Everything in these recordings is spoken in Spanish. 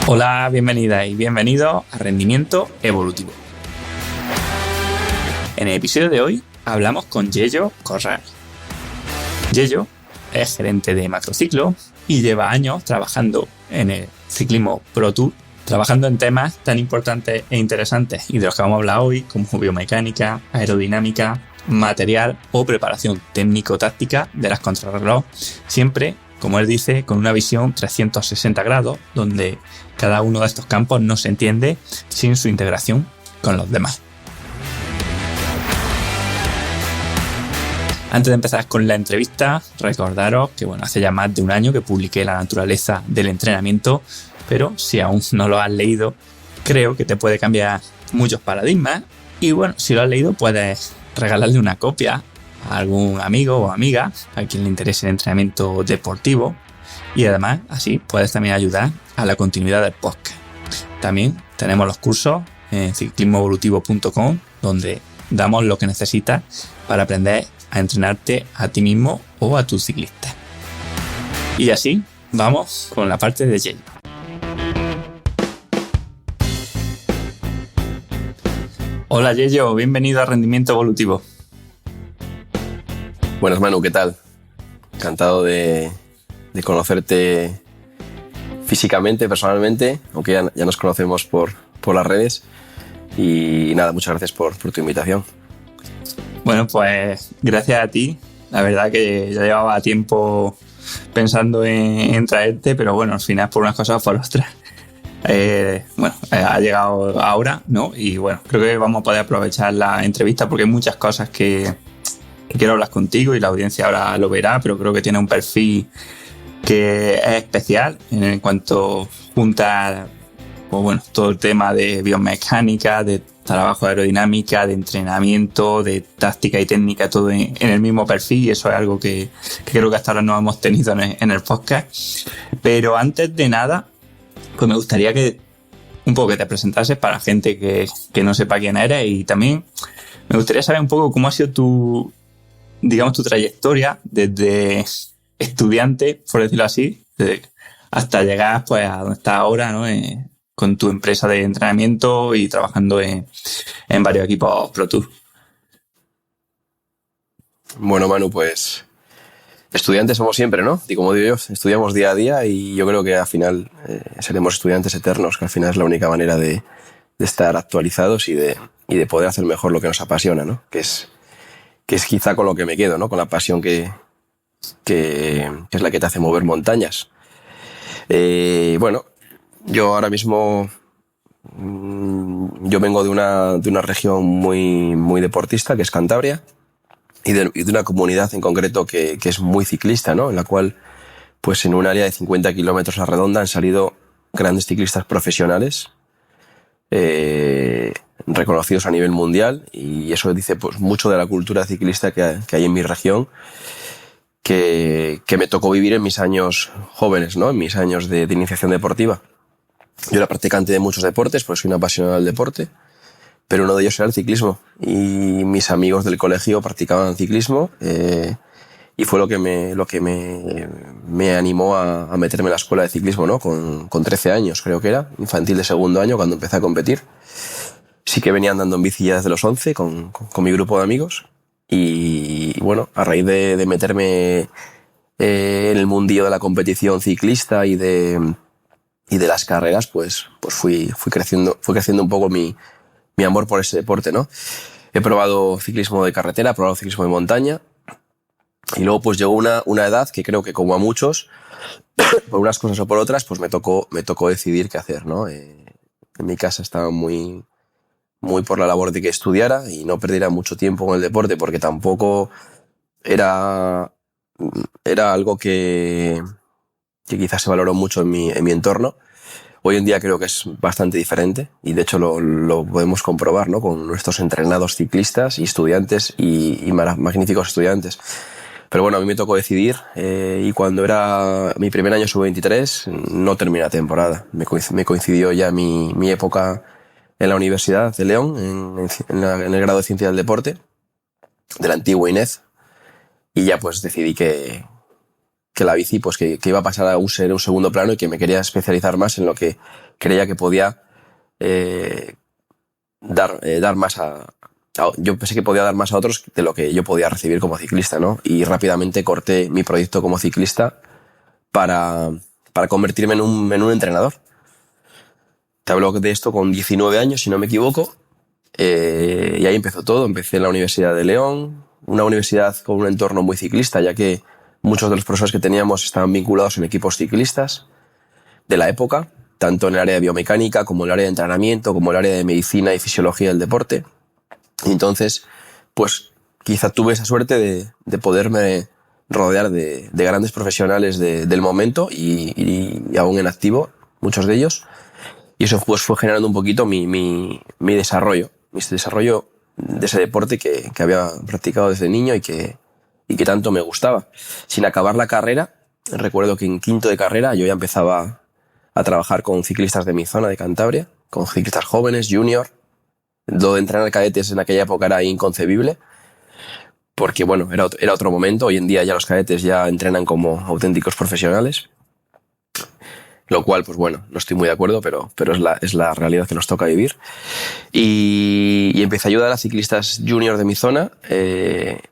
Hola, bienvenida y bienvenido a Rendimiento Evolutivo. En el episodio de hoy hablamos con Yello Corral. Yello es gerente de Macrociclo y lleva años trabajando en el ciclismo Pro Tour, trabajando en temas tan importantes e interesantes y de los que vamos a hablar hoy, como biomecánica, aerodinámica, material o preparación técnico-táctica de las contrarreloj, siempre, como él dice, con una visión 360 grados, donde cada uno de estos campos no se entiende sin su integración con los demás. Antes de empezar con la entrevista, recordaros que hace ya más de un año que publiqué La naturaleza del entrenamiento, pero si aún no lo has leído, creo que te puede cambiar muchos paradigmas y si lo has leído puedes regalarle una copia a algún amigo o amiga a quien le interese el entrenamiento deportivo y además así puedes también ayudar a la continuidad del podcast. También tenemos los cursos en ciclismoevolutivo.com donde damos lo que necesitas para aprender a entrenarte a ti mismo o a tus ciclistas. Y así vamos con la parte de Yello. Hola Yello, bienvenido a Rendimiento Evolutivo. Buenas Manu, ¿qué tal? Encantado de conocerte físicamente, personalmente, aunque ya nos conocemos por las redes. Y nada, muchas gracias por tu invitación. Bueno, pues gracias a ti. La verdad que ya llevaba tiempo pensando en traerte, pero al final por unas cosas o por otras. Ha llegado ahora, ¿no? Y creo que vamos a poder aprovechar la entrevista porque hay muchas cosas que quiero hablar contigo y la audiencia ahora lo verá, pero creo que tiene un perfil que es especial en cuanto junta todo el tema de biomecánica, de trabajo de aerodinámica, de entrenamiento, de táctica y técnica, todo en el mismo perfil, y eso es algo que creo que hasta ahora no hemos tenido en el podcast. Pero antes de nada, pues me gustaría que te presentases para gente que no sepa quién eres, y también me gustaría saber un poco cómo ha sido tu trayectoria desde estudiante, por decirlo así, hasta llegar a donde estás ahora, ¿no? Con tu empresa de entrenamiento y trabajando en varios equipos Pro Tour. Bueno, Manu, pues estudiantes somos siempre, ¿no? Y como digo yo, estudiamos día a día y yo creo que al final seremos estudiantes eternos, que al final es la única manera de estar actualizados y de poder hacer mejor lo que nos apasiona, ¿no? Que es quizá con lo que me quedo, ¿no? Con la pasión que es la que te hace mover montañas. Yo ahora mismo yo vengo de una región muy deportista, que es Cantabria, y de una comunidad en concreto que es muy ciclista, ¿no? En la cual, pues en un área de 50 kilómetros a la redonda han salido grandes ciclistas profesionales, reconocidos a nivel mundial, y eso dice pues mucho de la cultura ciclista que hay en mi región, que me tocó vivir en mis años jóvenes, ¿no? En mis años de iniciación deportiva. Yo era practicante de muchos deportes, pues soy un apasionado del deporte, pero uno de ellos era el ciclismo. Y mis amigos del colegio practicaban ciclismo, y fue lo que me animó a meterme en la escuela de ciclismo, ¿no? Con 13 años, creo que era, infantil de segundo año, cuando empecé a competir. Sí que venía andando en bici ya desde los 11 con mi grupo de amigos. Y a raíz de meterme en el mundillo de la competición ciclista y de las carreras, pues fui creciendo un poco mi amor por ese deporte, ¿no? He probado ciclismo de carretera, he probado ciclismo de montaña, y luego pues llegó una edad que creo que, como a muchos, por unas cosas o por otras, pues me tocó decidir qué hacer, ¿no? En mi casa estaba muy por la labor de que estudiara y no perdiera mucho tiempo con el deporte, porque tampoco era algo que quizás se valoró mucho en mi entorno. Hoy en día creo que es bastante diferente, y de hecho lo podemos comprobar, ¿no? Con nuestros entrenados ciclistas y estudiantes y magníficos estudiantes. Pero a mí me tocó decidir, y cuando era mi primer año sub-23 no terminé la temporada. Me coincidió ya mi época en la Universidad de León, en el grado de Ciencia del Deporte, de la antigua INED, y ya pues decidí que la bici pues que iba a pasar a ser un segundo plano y que me quería especializar más en lo que creía que podía dar más yo pensé que podía dar más a otros de lo que yo podía recibir como ciclista, ¿no? Y rápidamente corté mi proyecto como ciclista para convertirme en un entrenador. Te hablo de esto con 19 años, si no me equivoco, y ahí empezó todo. Empecé en la Universidad de León, una universidad con un entorno muy ciclista, ya que muchos de los profesores que teníamos estaban vinculados en equipos ciclistas de la época, tanto en el área de biomecánica como en el área de entrenamiento, como en el área de medicina y fisiología del deporte. Y entonces, pues quizá tuve esa suerte de poderme rodear de grandes profesionales del momento y aún en activo, muchos de ellos. Y eso pues fue generando un poquito mi desarrollo de ese deporte que había practicado desde niño y que tanto me gustaba. Sin acabar la carrera, recuerdo que en quinto de carrera yo ya empezaba a trabajar con ciclistas de mi zona de Cantabria, con ciclistas jóvenes, junior. Lo de entrenar cadetes en aquella época era inconcebible, porque bueno, era otro momento. Hoy en día ya los cadetes ya entrenan como auténticos profesionales, lo cual, pues bueno, no estoy muy de acuerdo, pero es la realidad que nos toca vivir. Y empecé a ayudar a ciclistas junior de mi zona,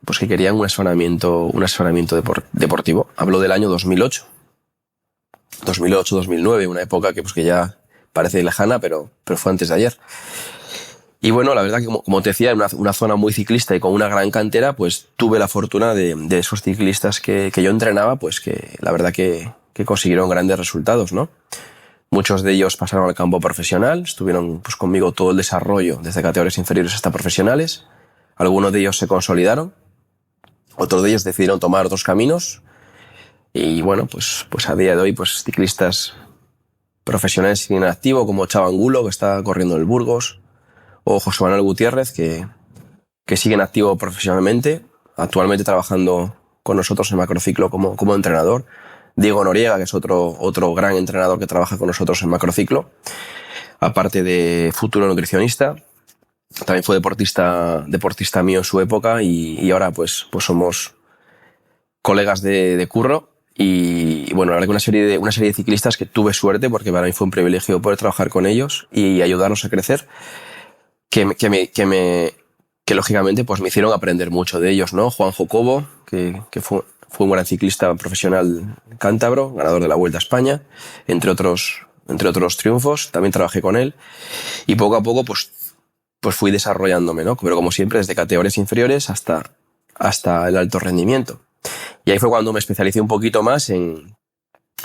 pues que querían un asesoramiento deportivo. Hablo del año 2008, 2009, una época que ya parece lejana, pero fue antes de ayer. Y bueno, la verdad que como te decía, en una zona muy ciclista y con una gran cantera, pues tuve la fortuna de esos ciclistas que yo entrenaba, pues que la verdad que consiguieron grandes resultados, ¿no? Muchos de ellos pasaron al campo profesional, estuvieron pues conmigo todo el desarrollo, desde categorías inferiores hasta profesionales. Algunos de ellos se consolidaron, otros de ellos decidieron tomar otros caminos. Y bueno, pues a día de hoy, pues ciclistas profesionales siguen en activo, como Chava Angulo, que está corriendo en el Burgos, o José Manuel Gutiérrez, que sigue en activo profesionalmente, actualmente trabajando con nosotros en Macrociclo como entrenador. Diego Noriega, que es otro gran entrenador que trabaja con nosotros en Macrociclo, aparte de futuro nutricionista. También fue deportista mío en su época y ahora pues somos colegas de curro. Y bueno, la verdad que una serie de ciclistas que tuve suerte, porque para mí fue un privilegio poder trabajar con ellos y ayudarnos a crecer, que lógicamente pues me hicieron aprender mucho de ellos, ¿no? Juanjo Cobo, que fue un gran ciclista profesional cántabro, ganador de la Vuelta a España, entre otros triunfos. También trabajé con él y poco a poco pues fui desarrollándome, ¿no? Pero como siempre, desde categorías inferiores hasta el alto rendimiento. Y ahí fue cuando me especialicé un poquito más en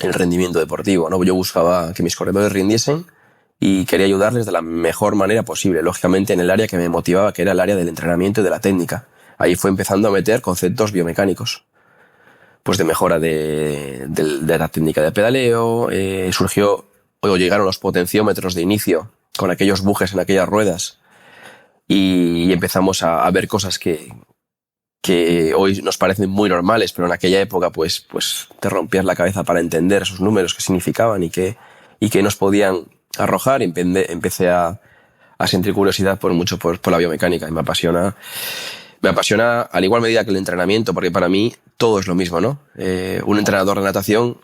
el rendimiento deportivo, ¿no? Yo buscaba que mis corredores rindiesen y quería ayudarles de la mejor manera posible, lógicamente en el área que me motivaba, que era el área del entrenamiento y de la técnica. Ahí fue empezando a meter conceptos biomecánicos, pues de mejora de la técnica de pedaleo. Llegaron los potenciómetros de inicio con aquellos bujes en aquellas ruedas y empezamos a ver cosas que hoy nos parecen muy normales, pero en aquella época pues te rompías la cabeza para entender esos números, qué significaban y qué nos podían arrojar. Empecé a sentir curiosidad por la biomecánica y me apasiona al igual medida que el entrenamiento, porque para mí todo es lo mismo, ¿no? Un entrenador de natación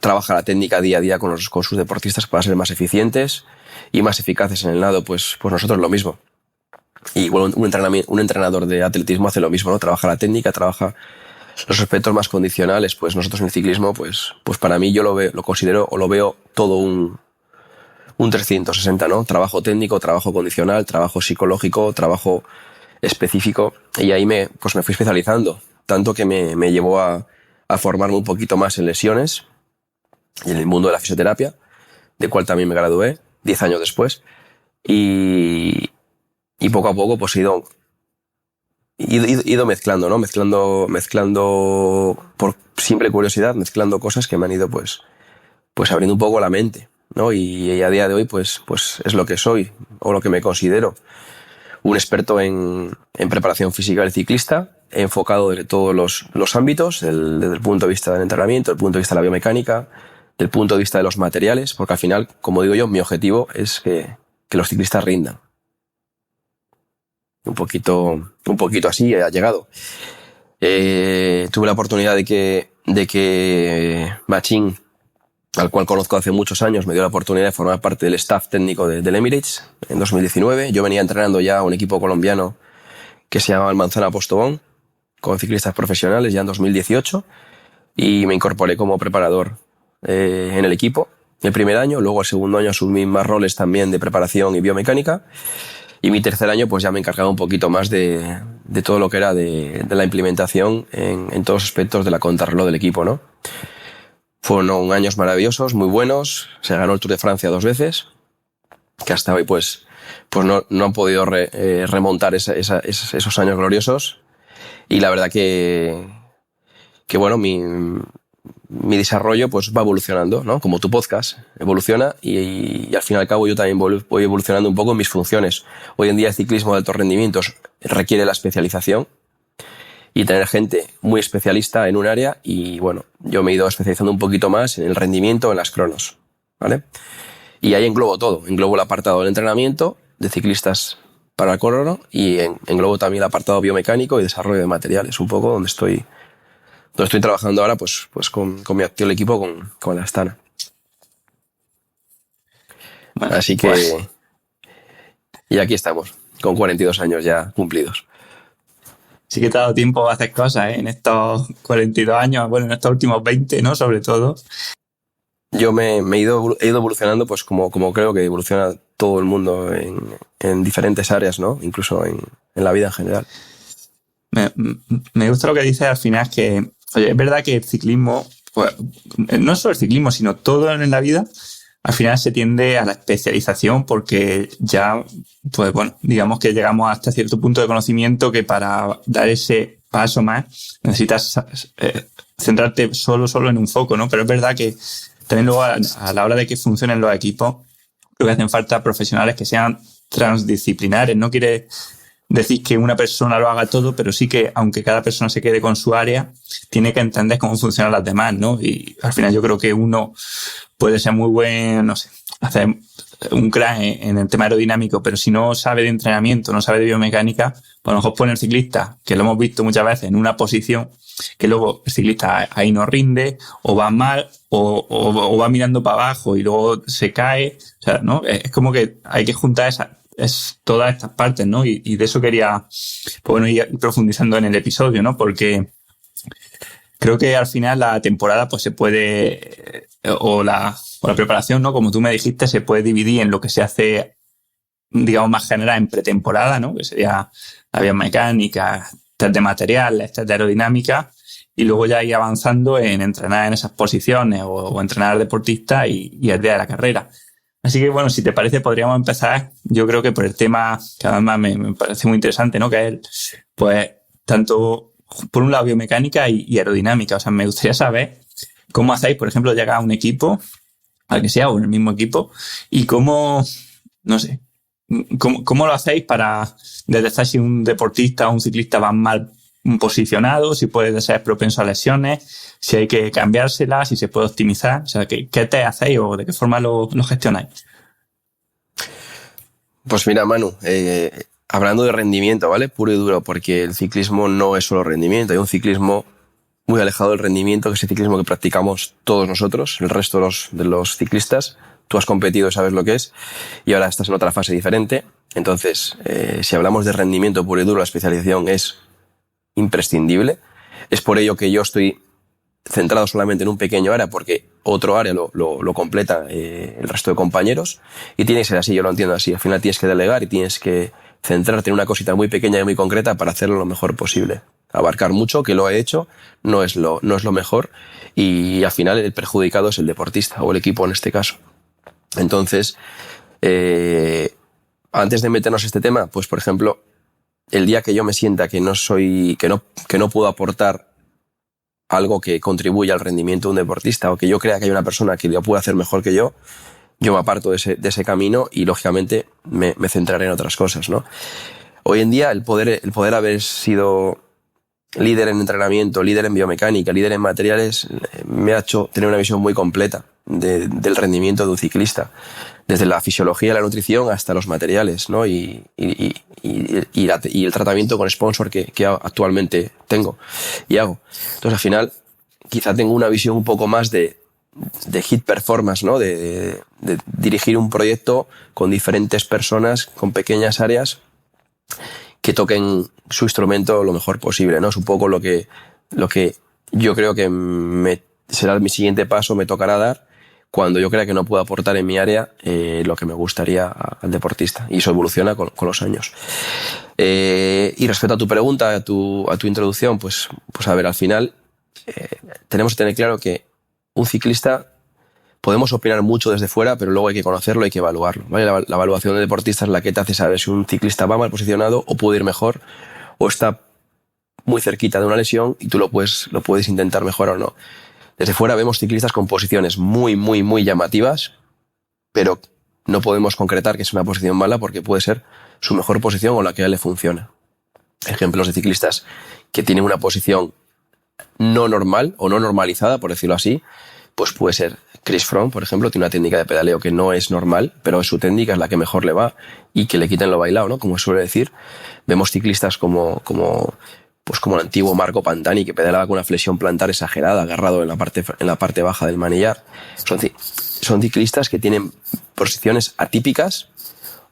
trabaja la técnica día a día con sus deportistas para ser más eficientes y más eficaces en el nado, pues nosotros lo mismo. Y bueno, un entrenador de atletismo hace lo mismo, ¿no? Trabaja la técnica, trabaja los aspectos más condicionales. Pues nosotros en el ciclismo, pues para mí yo lo considero o lo veo todo un 360, ¿no? Trabajo técnico, trabajo condicional, trabajo psicológico, trabajo específico. Y ahí me fui especializando, tanto que me llevó a formarme un poquito más en lesiones y en el mundo de la fisioterapia, de cual también me gradué 10 años después. Y poco a poco pues he ido mezclando, ¿no? Mezclando por simple curiosidad, mezclando cosas que me han ido pues abriendo un poco la mente, ¿no? Y a día de hoy pues es lo que soy, o lo que me considero. Un experto en preparación física del ciclista, enfocado desde todos los ámbitos, desde el punto de vista del entrenamiento, del punto de vista de la biomecánica, del punto de vista de los materiales, porque al final, como digo yo, mi objetivo es que los ciclistas rindan. Un poquito así ha llegado. Tuve la oportunidad de que de que Machín, al cual conozco hace muchos años, me dio la oportunidad de formar parte del staff técnico del Emirates en 2019. Yo venía entrenando ya a un equipo colombiano que se llamaba el Manzana Postobón, con ciclistas profesionales ya en 2018, y me incorporé como preparador en el equipo el primer año. Luego el segundo año asumí más roles también de preparación y biomecánica, y mi tercer año pues ya me encargaba un poquito más de todo lo que era de la implementación en todos los aspectos de la contrarreloj del equipo, ¿no? Fueron años maravillosos, muy buenos. Se ganó el Tour de Francia 2 veces, que hasta hoy pues no han podido remontar esos años gloriosos. Y la verdad que bueno, mi desarrollo pues va evolucionando, ¿no? Como tu podcast evoluciona, y al fin y al cabo yo también voy evolucionando un poco en mis funciones. Hoy en día el ciclismo de altos rendimientos requiere la especialización y tener gente muy especialista en un área, y bueno, yo me he ido especializando un poquito más en el rendimiento, en las cronos, ¿vale? Y ahí englobo todo, englobo el apartado del entrenamiento de ciclistas para el crono, y englobo también el apartado biomecánico y desarrollo de materiales, un poco donde estoy trabajando ahora pues con mi actual equipo, con la Astana. Bueno, así que pues, y aquí estamos, con 42 años ya cumplidos. sí que te ha dado tiempo a hacer cosas, ¿eh? En estos 42 años, bueno, en estos últimos 20, ¿no? Sobre todo. Yo he ido evolucionando pues como creo que evoluciona todo el mundo en diferentes áreas, ¿no? Incluso en la vida en general. Me gusta lo que dices al final, que oye, es verdad que el ciclismo, pues, no solo el ciclismo, sino todo en la vida, al final se tiende a la especialización, porque ya, pues bueno, digamos que llegamos hasta cierto punto de conocimiento que para dar ese paso más necesitas centrarte solo en un foco, ¿no? Pero es verdad que también luego a la hora de que funcionen los equipos, creo que hacen falta profesionales que sean transdisciplinares. No quiere decir que una persona lo haga todo, pero sí que, aunque cada persona se quede con su área, tiene que entender cómo funcionan las demás, ¿no? Y al final yo creo que uno puede ser muy buen, no sé, hacer un crack en el tema aerodinámico, pero si no sabe de entrenamiento, no sabe de biomecánica, pues a lo mejor pone el ciclista, que lo hemos visto muchas veces, en una posición que luego el ciclista ahí no rinde, o va mal, o va mirando para abajo y luego se cae. O sea, ¿no? Es como que hay que juntar todas estas partes, ¿no? Y de eso quería, pues bueno, ir profundizando en el episodio, ¿no? Porque creo que al final la temporada pues se puede, o la preparación, ¿no? Como tú me dijiste, se puede dividir en lo que se hace, digamos, más general en pretemporada, ¿no? Que sería la biomecánica, test de materiales, test de aerodinámica, y luego ya ir avanzando en entrenar en esas posiciones o entrenar al deportista y el día de la carrera. Así que, bueno, si te parece, podríamos empezar, yo creo que por el tema que además me parece muy interesante, ¿no? Que es, pues, tanto, por un lado, biomecánica y aerodinámica. O sea, me gustaría saber cómo hacéis, por ejemplo, llegar a un equipo, al que sea, o en el mismo equipo, y cómo, no sé, cómo lo hacéis para detectar si un deportista o un ciclista va mal posicionado, si puede ser propenso a lesiones, si hay que cambiársela, si se puede optimizar. O sea, ¿qué te hacéis o de qué forma lo gestionáis? Pues mira, Manu, hablando de rendimiento, ¿vale? Puro y duro, porque el ciclismo no es solo rendimiento, hay un ciclismo muy alejado del rendimiento, que es el ciclismo que practicamos todos nosotros, el resto de los ciclistas. Tú has competido y sabes lo que es, y ahora estás en otra fase diferente. Entonces, si hablamos de rendimiento puro y duro, la especialización es imprescindible. Es por ello que yo estoy centrado solamente en un pequeño área, porque otro área lo completa el resto de compañeros, y tiene que ser así, yo lo entiendo así. Al final tienes que delegar y tienes que centrarte en una cosita muy pequeña y muy concreta para hacerlo lo mejor posible. Abarcar mucho, que lo he hecho, no es lo mejor, y al final el perjudicado es el deportista o el equipo en este caso. Entonces, antes de meternos en este tema, pues por ejemplo, el día que yo me sienta que no puedo aportar algo que contribuya al rendimiento de un deportista, o que yo crea que hay una persona que lo puede hacer mejor que yo me aparto de ese camino y lógicamente me centraré en otras cosas, ¿no? Hoy en día el poder haber sido líder en entrenamiento, líder en biomecánica, líder en materiales, me ha hecho tener una visión muy completa del rendimiento de un ciclista, desde la fisiología, la nutrición hasta los materiales, ¿no? Y el tratamiento con sponsor que actualmente tengo y hago. Entonces, al final, quizá tengo una visión un poco más de hit performance, ¿no? De dirigir un proyecto con diferentes personas, con pequeñas áreas que toquen su instrumento lo mejor posible, ¿no? Es un poco lo que yo creo que será mi siguiente paso, me tocará dar cuando yo crea que no puedo aportar en mi área lo que me gustaría al deportista. Y eso evoluciona con los años. Y respecto a tu pregunta, a tu introducción, pues a ver, al final tenemos que tener claro que un ciclista podemos opinar mucho desde fuera, pero luego hay que conocerlo, hay que evaluarlo, ¿vale? La evaluación de deportista es la que te hace saber si un ciclista va mal posicionado o puede ir mejor o está muy cerquita de una lesión y tú lo puedes intentar mejorar o no. Desde fuera vemos ciclistas con posiciones muy, muy, muy llamativas, pero no podemos concretar que es una posición mala porque puede ser su mejor posición o la que a él le funciona. Ejemplos de ciclistas que tienen una posición no normal o no normalizada, por decirlo así, pues puede ser Chris Froome, por ejemplo, tiene una técnica de pedaleo que no es normal, pero su técnica es la que mejor le va y que le quiten lo bailado, ¿no? Como suele decir. Vemos ciclistas como el antiguo Marco Pantani, que pedalaba con una flexión plantar exagerada, agarrado en la parte baja del manillar. Son ciclistas que tienen posiciones atípicas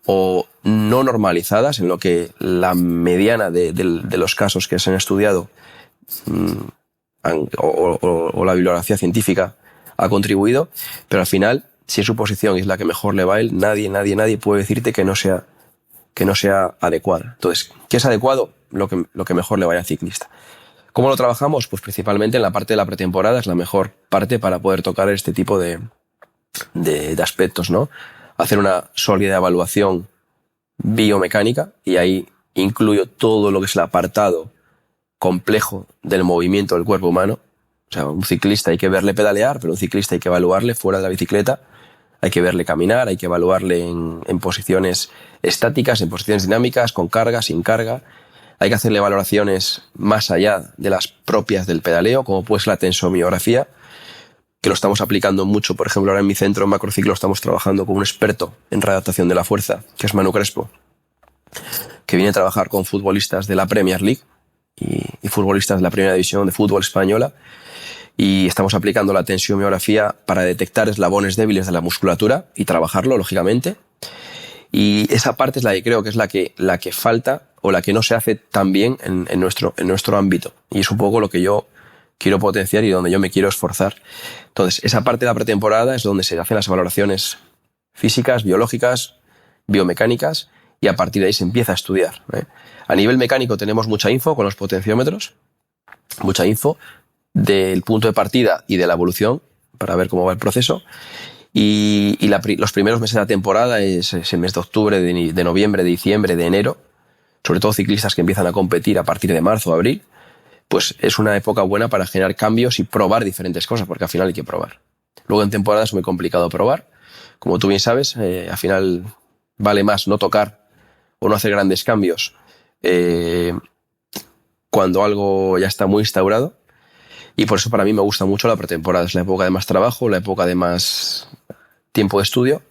o no normalizadas, en lo que la mediana de los casos que se han estudiado o la bibliografía científica ha contribuido, pero al final, si es su posición y es la que mejor le va a él, nadie puede decirte que no sea adecuada. Entonces, ¿qué es adecuado? Lo que mejor le vaya al ciclista. ¿Cómo lo trabajamos? Pues principalmente en la parte de la pretemporada, es la mejor parte para poder tocar este tipo de aspectos, ¿no? Hacer una sólida evaluación biomecánica, y ahí incluyo todo lo que es el apartado complejo del movimiento del cuerpo humano. O sea, un ciclista hay que verle pedalear, pero un ciclista hay que evaluarle fuera de la bicicleta, hay que verle caminar, hay que evaluarle en posiciones estáticas, en posiciones dinámicas, con carga, sin carga. Hay que hacerle valoraciones más allá de las propias del pedaleo, como puede ser la tensomiografía, que lo estamos aplicando mucho. Por ejemplo, ahora en mi centro, en Macrociclo, estamos trabajando con un experto en readaptación de la fuerza, que es Manu Crespo, que viene a trabajar con futbolistas de la Premier League y futbolistas de la Primera División de fútbol española, y estamos aplicando la tensiomiografía para detectar eslabones débiles de la musculatura y trabajarlo, lógicamente. Y esa parte es la que creo que es la que falta o la que no se hace tan bien en nuestro ámbito. Y es un poco lo que yo quiero potenciar y donde yo me quiero esforzar. Entonces, esa parte de la pretemporada es donde se hacen las valoraciones físicas, biológicas, biomecánicas, y a partir de ahí se empieza a estudiar, ¿eh? A nivel mecánico tenemos mucha info con los potenciómetros, mucha info del punto de partida y de la evolución para ver cómo va el proceso. Y los primeros meses de la temporada es el mes de octubre, de noviembre, de diciembre, de enero, sobre todo ciclistas que empiezan a competir a partir de marzo o abril, pues es una época buena para generar cambios y probar diferentes cosas, porque al final hay que probar. Luego en temporada es muy complicado probar. Como tú bien sabes, al final vale más no tocar o no hacer grandes cambios cuando algo ya está muy instaurado. Y por eso para mí me gusta mucho la pretemporada. Es la época de más trabajo, la época de más tiempo de estudio.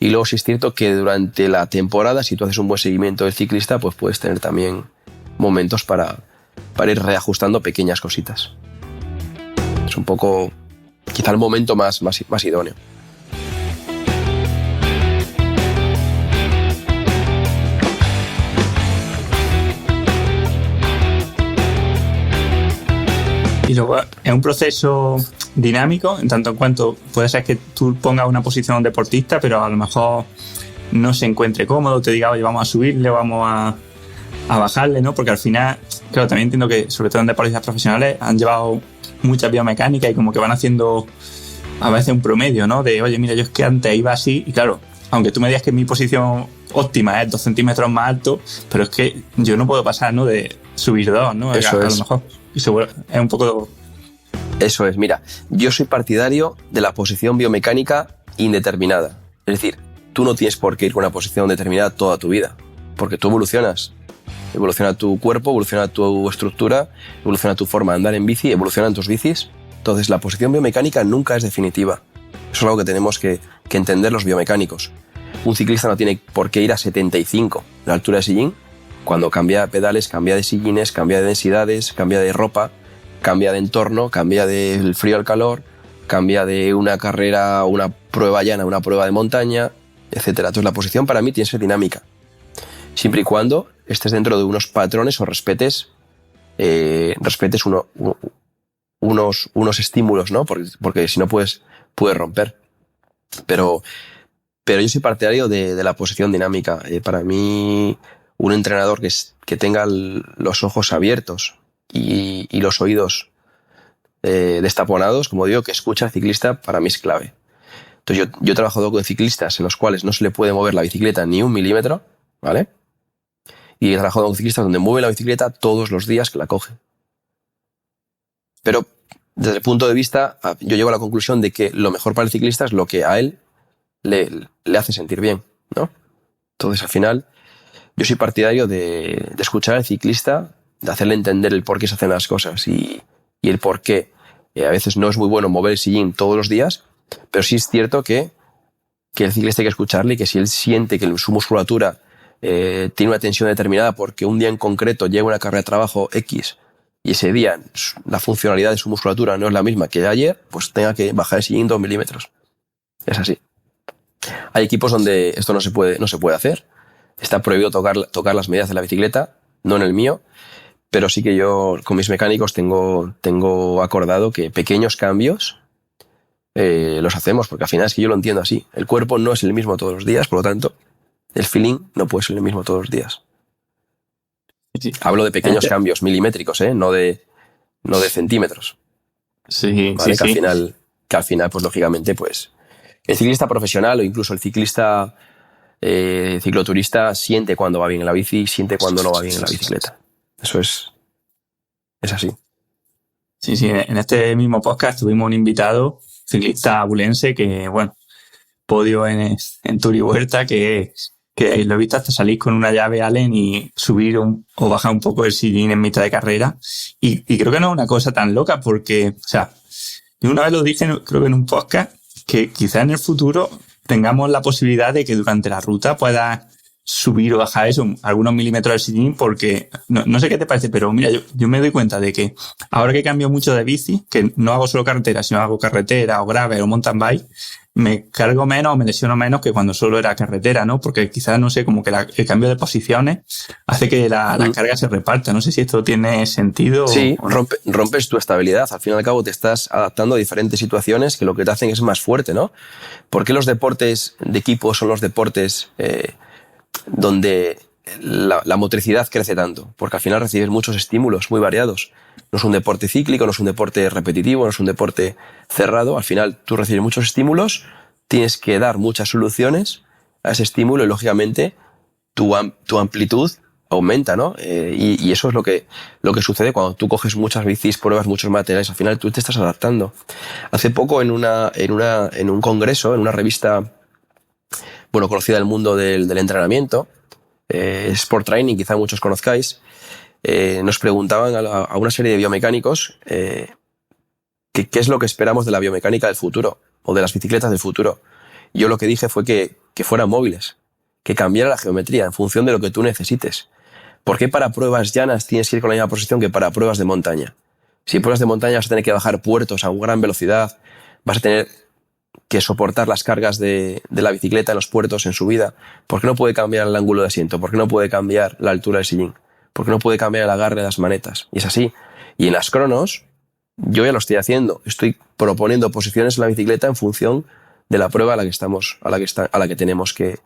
Y luego sí es cierto que durante la temporada, si tú haces un buen seguimiento del ciclista, pues puedes tener también momentos para ir reajustando pequeñas cositas. Es un poco, quizá el momento más idóneo. Y luego es un proceso dinámico, en tanto en cuanto puede ser que tú pongas una posición a un deportista, pero a lo mejor no se encuentre cómodo, te diga, oye, vamos a subirle, vamos a bajarle, ¿no? Porque al final, claro, también entiendo que, sobre todo en deportistas profesionales, han llevado mucha biomecánica y como que van haciendo a veces un promedio, ¿no? De, oye, mira, yo es que antes iba así, y claro, aunque tú me digas que mi posición óptima es 2 centímetros más alto, pero es que yo no puedo pasar, ¿no? De subir 2, ¿no? Eso a es. lo mejor. Y seguro, es un poco... Eso es, mira, yo soy partidario de la posición biomecánica indeterminada. Es decir, tú no tienes por qué ir con una posición determinada toda tu vida, porque tú evolucionas. Evoluciona tu cuerpo, evoluciona tu estructura, evoluciona tu forma de andar en bici, evolucionan tus bicis. Entonces, la posición biomecánica nunca es definitiva. Eso es algo que tenemos que entender los biomecánicos. Un ciclista no tiene por qué ir a 75 la altura de sillín. Cuando cambia pedales, cambia de sillines, cambia de densidades, cambia de ropa, cambia de entorno, cambia del frío al calor, cambia de una carrera, una prueba llana, una prueba de montaña, etcétera. Entonces la posición para mí tiene que ser dinámica, siempre y cuando estés dentro de unos patrones o respetes unos estímulos, ¿no? Porque si no puedes romper. Pero yo soy partidario de la posición dinámica. Para mí, un entrenador que tenga los ojos abiertos y los oídos destaponados, como digo, que escucha al ciclista, para mí es clave. Entonces yo he trabajado con ciclistas en los cuales no se le puede mover la bicicleta ni 1 milímetro, ¿vale? Y he trabajado con ciclistas donde mueven la bicicleta todos los días que la cogen. Pero desde el punto de vista, yo llego a la conclusión de que lo mejor para el ciclista es lo que a él le hace sentir bien, ¿no? Entonces, al final, yo soy partidario de escuchar al ciclista, de hacerle entender el por qué se hacen las cosas y el por qué. A veces no es muy bueno mover el sillín todos los días, pero sí es cierto que el ciclista hay que escucharle y que si él siente que su musculatura tiene una tensión determinada porque un día en concreto llega una carrera de trabajo X y ese día la funcionalidad de su musculatura no es la misma que ayer, pues tenga que bajar el sillín 2 milímetros. Es así. Hay equipos donde esto no se puede hacer. Está prohibido tocar las medidas de la bicicleta, no en el mío, pero sí que yo con mis mecánicos tengo acordado que pequeños cambios los hacemos, porque al final es que yo lo entiendo así. El cuerpo no es el mismo todos los días, por lo tanto, el feeling no puede ser el mismo todos los días. Sí. Hablo de pequeños cambios milimétricos, no de centímetros. Sí, ¿vale? sí, Que al final, pues lógicamente, pues el ciclista profesional o incluso el ciclista cicloturista siente cuando va bien en la bici, siente cuando no va bien en la bicicleta. Eso es así. Sí, en este mismo podcast tuvimos un invitado, ciclista abulense, que, bueno, podio en Tour y Vuelta, que lo he visto hasta salir con una llave Allen y subir o bajar un poco el sillín en mitad de carrera. Y creo que no es una cosa tan loca porque, o sea, yo una vez lo dije, creo que en un podcast, que quizás en el futuro tengamos la posibilidad de que durante la ruta puedas subir o bajar eso, algunos milímetros del sillín, porque no sé qué te parece, pero mira, yo me doy cuenta de que ahora que cambio mucho de bici, que no hago solo carretera, sino hago carretera o gravel o mountain bike, me cargo menos o me lesiono menos que cuando solo era carretera, ¿no? Porque quizás, no sé, como que el cambio de posiciones hace que la carga se reparta. No sé si esto tiene sentido. Sí, o no. rompes tu estabilidad. Al fin y al cabo te estás adaptando a diferentes situaciones que lo que te hacen es más fuerte, ¿no? ¿Por qué los deportes de equipo son los deportes donde la motricidad crece tanto? Porque al final recibes muchos estímulos muy variados. No es un deporte cíclico, no es un deporte repetitivo, no es un deporte cerrado. Al final tú recibes muchos estímulos, tienes que dar muchas soluciones a ese estímulo y lógicamente tu amplitud aumenta, ¿no? Y eso es lo que sucede cuando tú coges muchas bicis, pruebas muchos materiales. Al final tú te estás adaptando. Hace poco en un congreso, en una revista, bueno, conocida del mundo del entrenamiento, Sport Training, quizá muchos conozcáis, nos preguntaban a una serie de biomecánicos qué es lo que esperamos de la biomecánica del futuro o de las bicicletas del futuro. Yo lo que dije fue que fueran móviles, que cambiara la geometría en función de lo que tú necesites. ¿Por qué para pruebas llanas tienes que ir con la misma posición que para pruebas de montaña? Si en pruebas de montaña vas a tener que bajar puertos a gran velocidad, vas a tener que soportar las cargas de la bicicleta en los puertos en subida. ¿Por qué no puede cambiar el ángulo de asiento? ¿Por qué no puede cambiar la altura del sillín? ¿Por qué no puede cambiar el agarre de las manetas? Y es así. Y en las cronos, yo ya lo estoy haciendo. Estoy proponiendo posiciones en la bicicleta en función de la prueba a la que tenemos que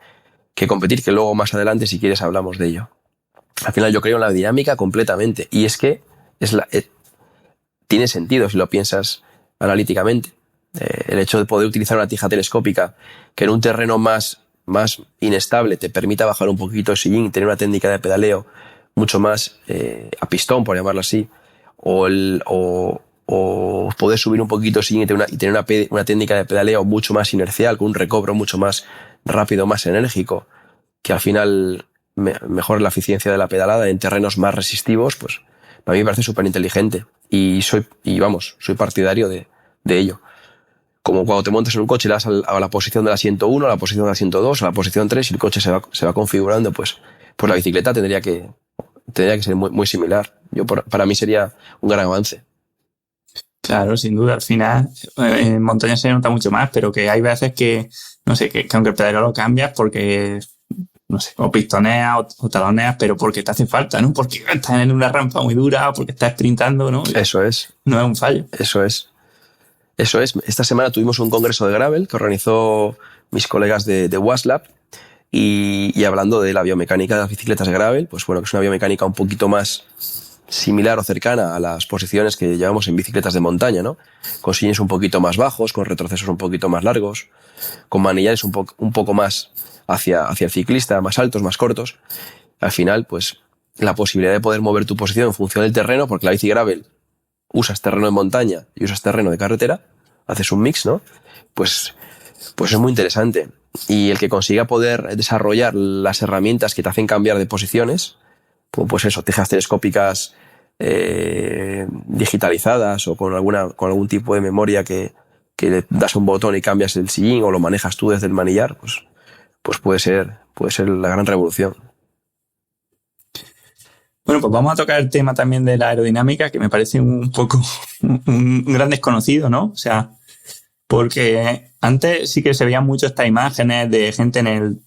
competir, que luego más adelante, si quieres, hablamos de ello. Al final yo creo en la dinámica completamente. Y es que tiene sentido si lo piensas analíticamente. El hecho de poder utilizar una tija telescópica que en un terreno más inestable te permita bajar un poquito el sillín, tener una técnica de pedaleo mucho más a pistón, por llamarlo así, o poder subir un poquito el sillín y tener una técnica de pedaleo mucho más inercial, con un recobro mucho más rápido, más enérgico, que al final mejora la eficiencia de la pedalada en terrenos más resistivos, pues a mí me parece súper inteligente y soy partidario de ello. Como cuando te montas en un coche y le das a la posición del asiento 1, a la posición del asiento 2, a la posición 3 y el coche se va configurando, pues la bicicleta tendría que ser muy, muy similar. Para mí sería un gran avance. Claro, sin duda, al final en montaña se nota mucho más, pero que hay veces que, no sé, que aunque el pedaleo lo cambias porque, no sé, o pistoneas o taloneas, pero porque te hace falta, ¿no? Porque estás en una rampa muy dura, porque estás sprintando, ¿no? Eso es, No es un fallo. eso es. Eso es. Esta semana tuvimos un congreso de gravel que organizó mis colegas de Waslab y hablando de la biomecánica de las bicicletas de gravel, pues bueno, que es una biomecánica un poquito más similar o cercana a las posiciones que llevamos en bicicletas de montaña, ¿no? Con sillines un poquito más bajos, con retrocesos un poquito más largos, con manillares un poco más hacia el ciclista, más altos, más cortos. Al final, pues la posibilidad de poder mover tu posición en función del terreno, porque la bici gravel usas terreno de montaña y usas terreno de carretera, haces un mix, ¿no? Pues es muy interesante. Y el que consiga poder desarrollar las herramientas que te hacen cambiar de posiciones, pues eso, tejas telescópicas digitalizadas o con algún tipo de memoria que le das un botón y cambias el sillín o lo manejas tú desde el manillar, pues puede ser la gran revolución. Bueno, pues vamos a tocar el tema también de la aerodinámica, que me parece un poco un gran desconocido, ¿no? O sea, porque antes sí que se veían mucho estas imágenes de gente en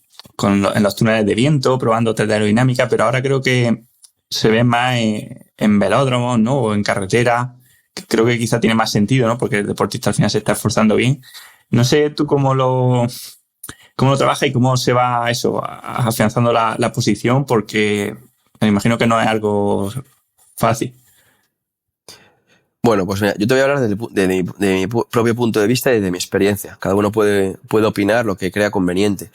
los túneles de viento probando test de aerodinámica, pero ahora creo que se ven más en velódromos, ¿no? O en carretera. Creo que quizá tiene más sentido, ¿no? Porque el deportista al final se está esforzando bien. No sé tú cómo lo trabajas y cómo se va eso, afianzando la posición, porque me imagino que no es algo fácil. Bueno, pues mira, yo te voy a hablar de mi propio punto de vista y de mi experiencia. Cada uno puede opinar lo que crea conveniente.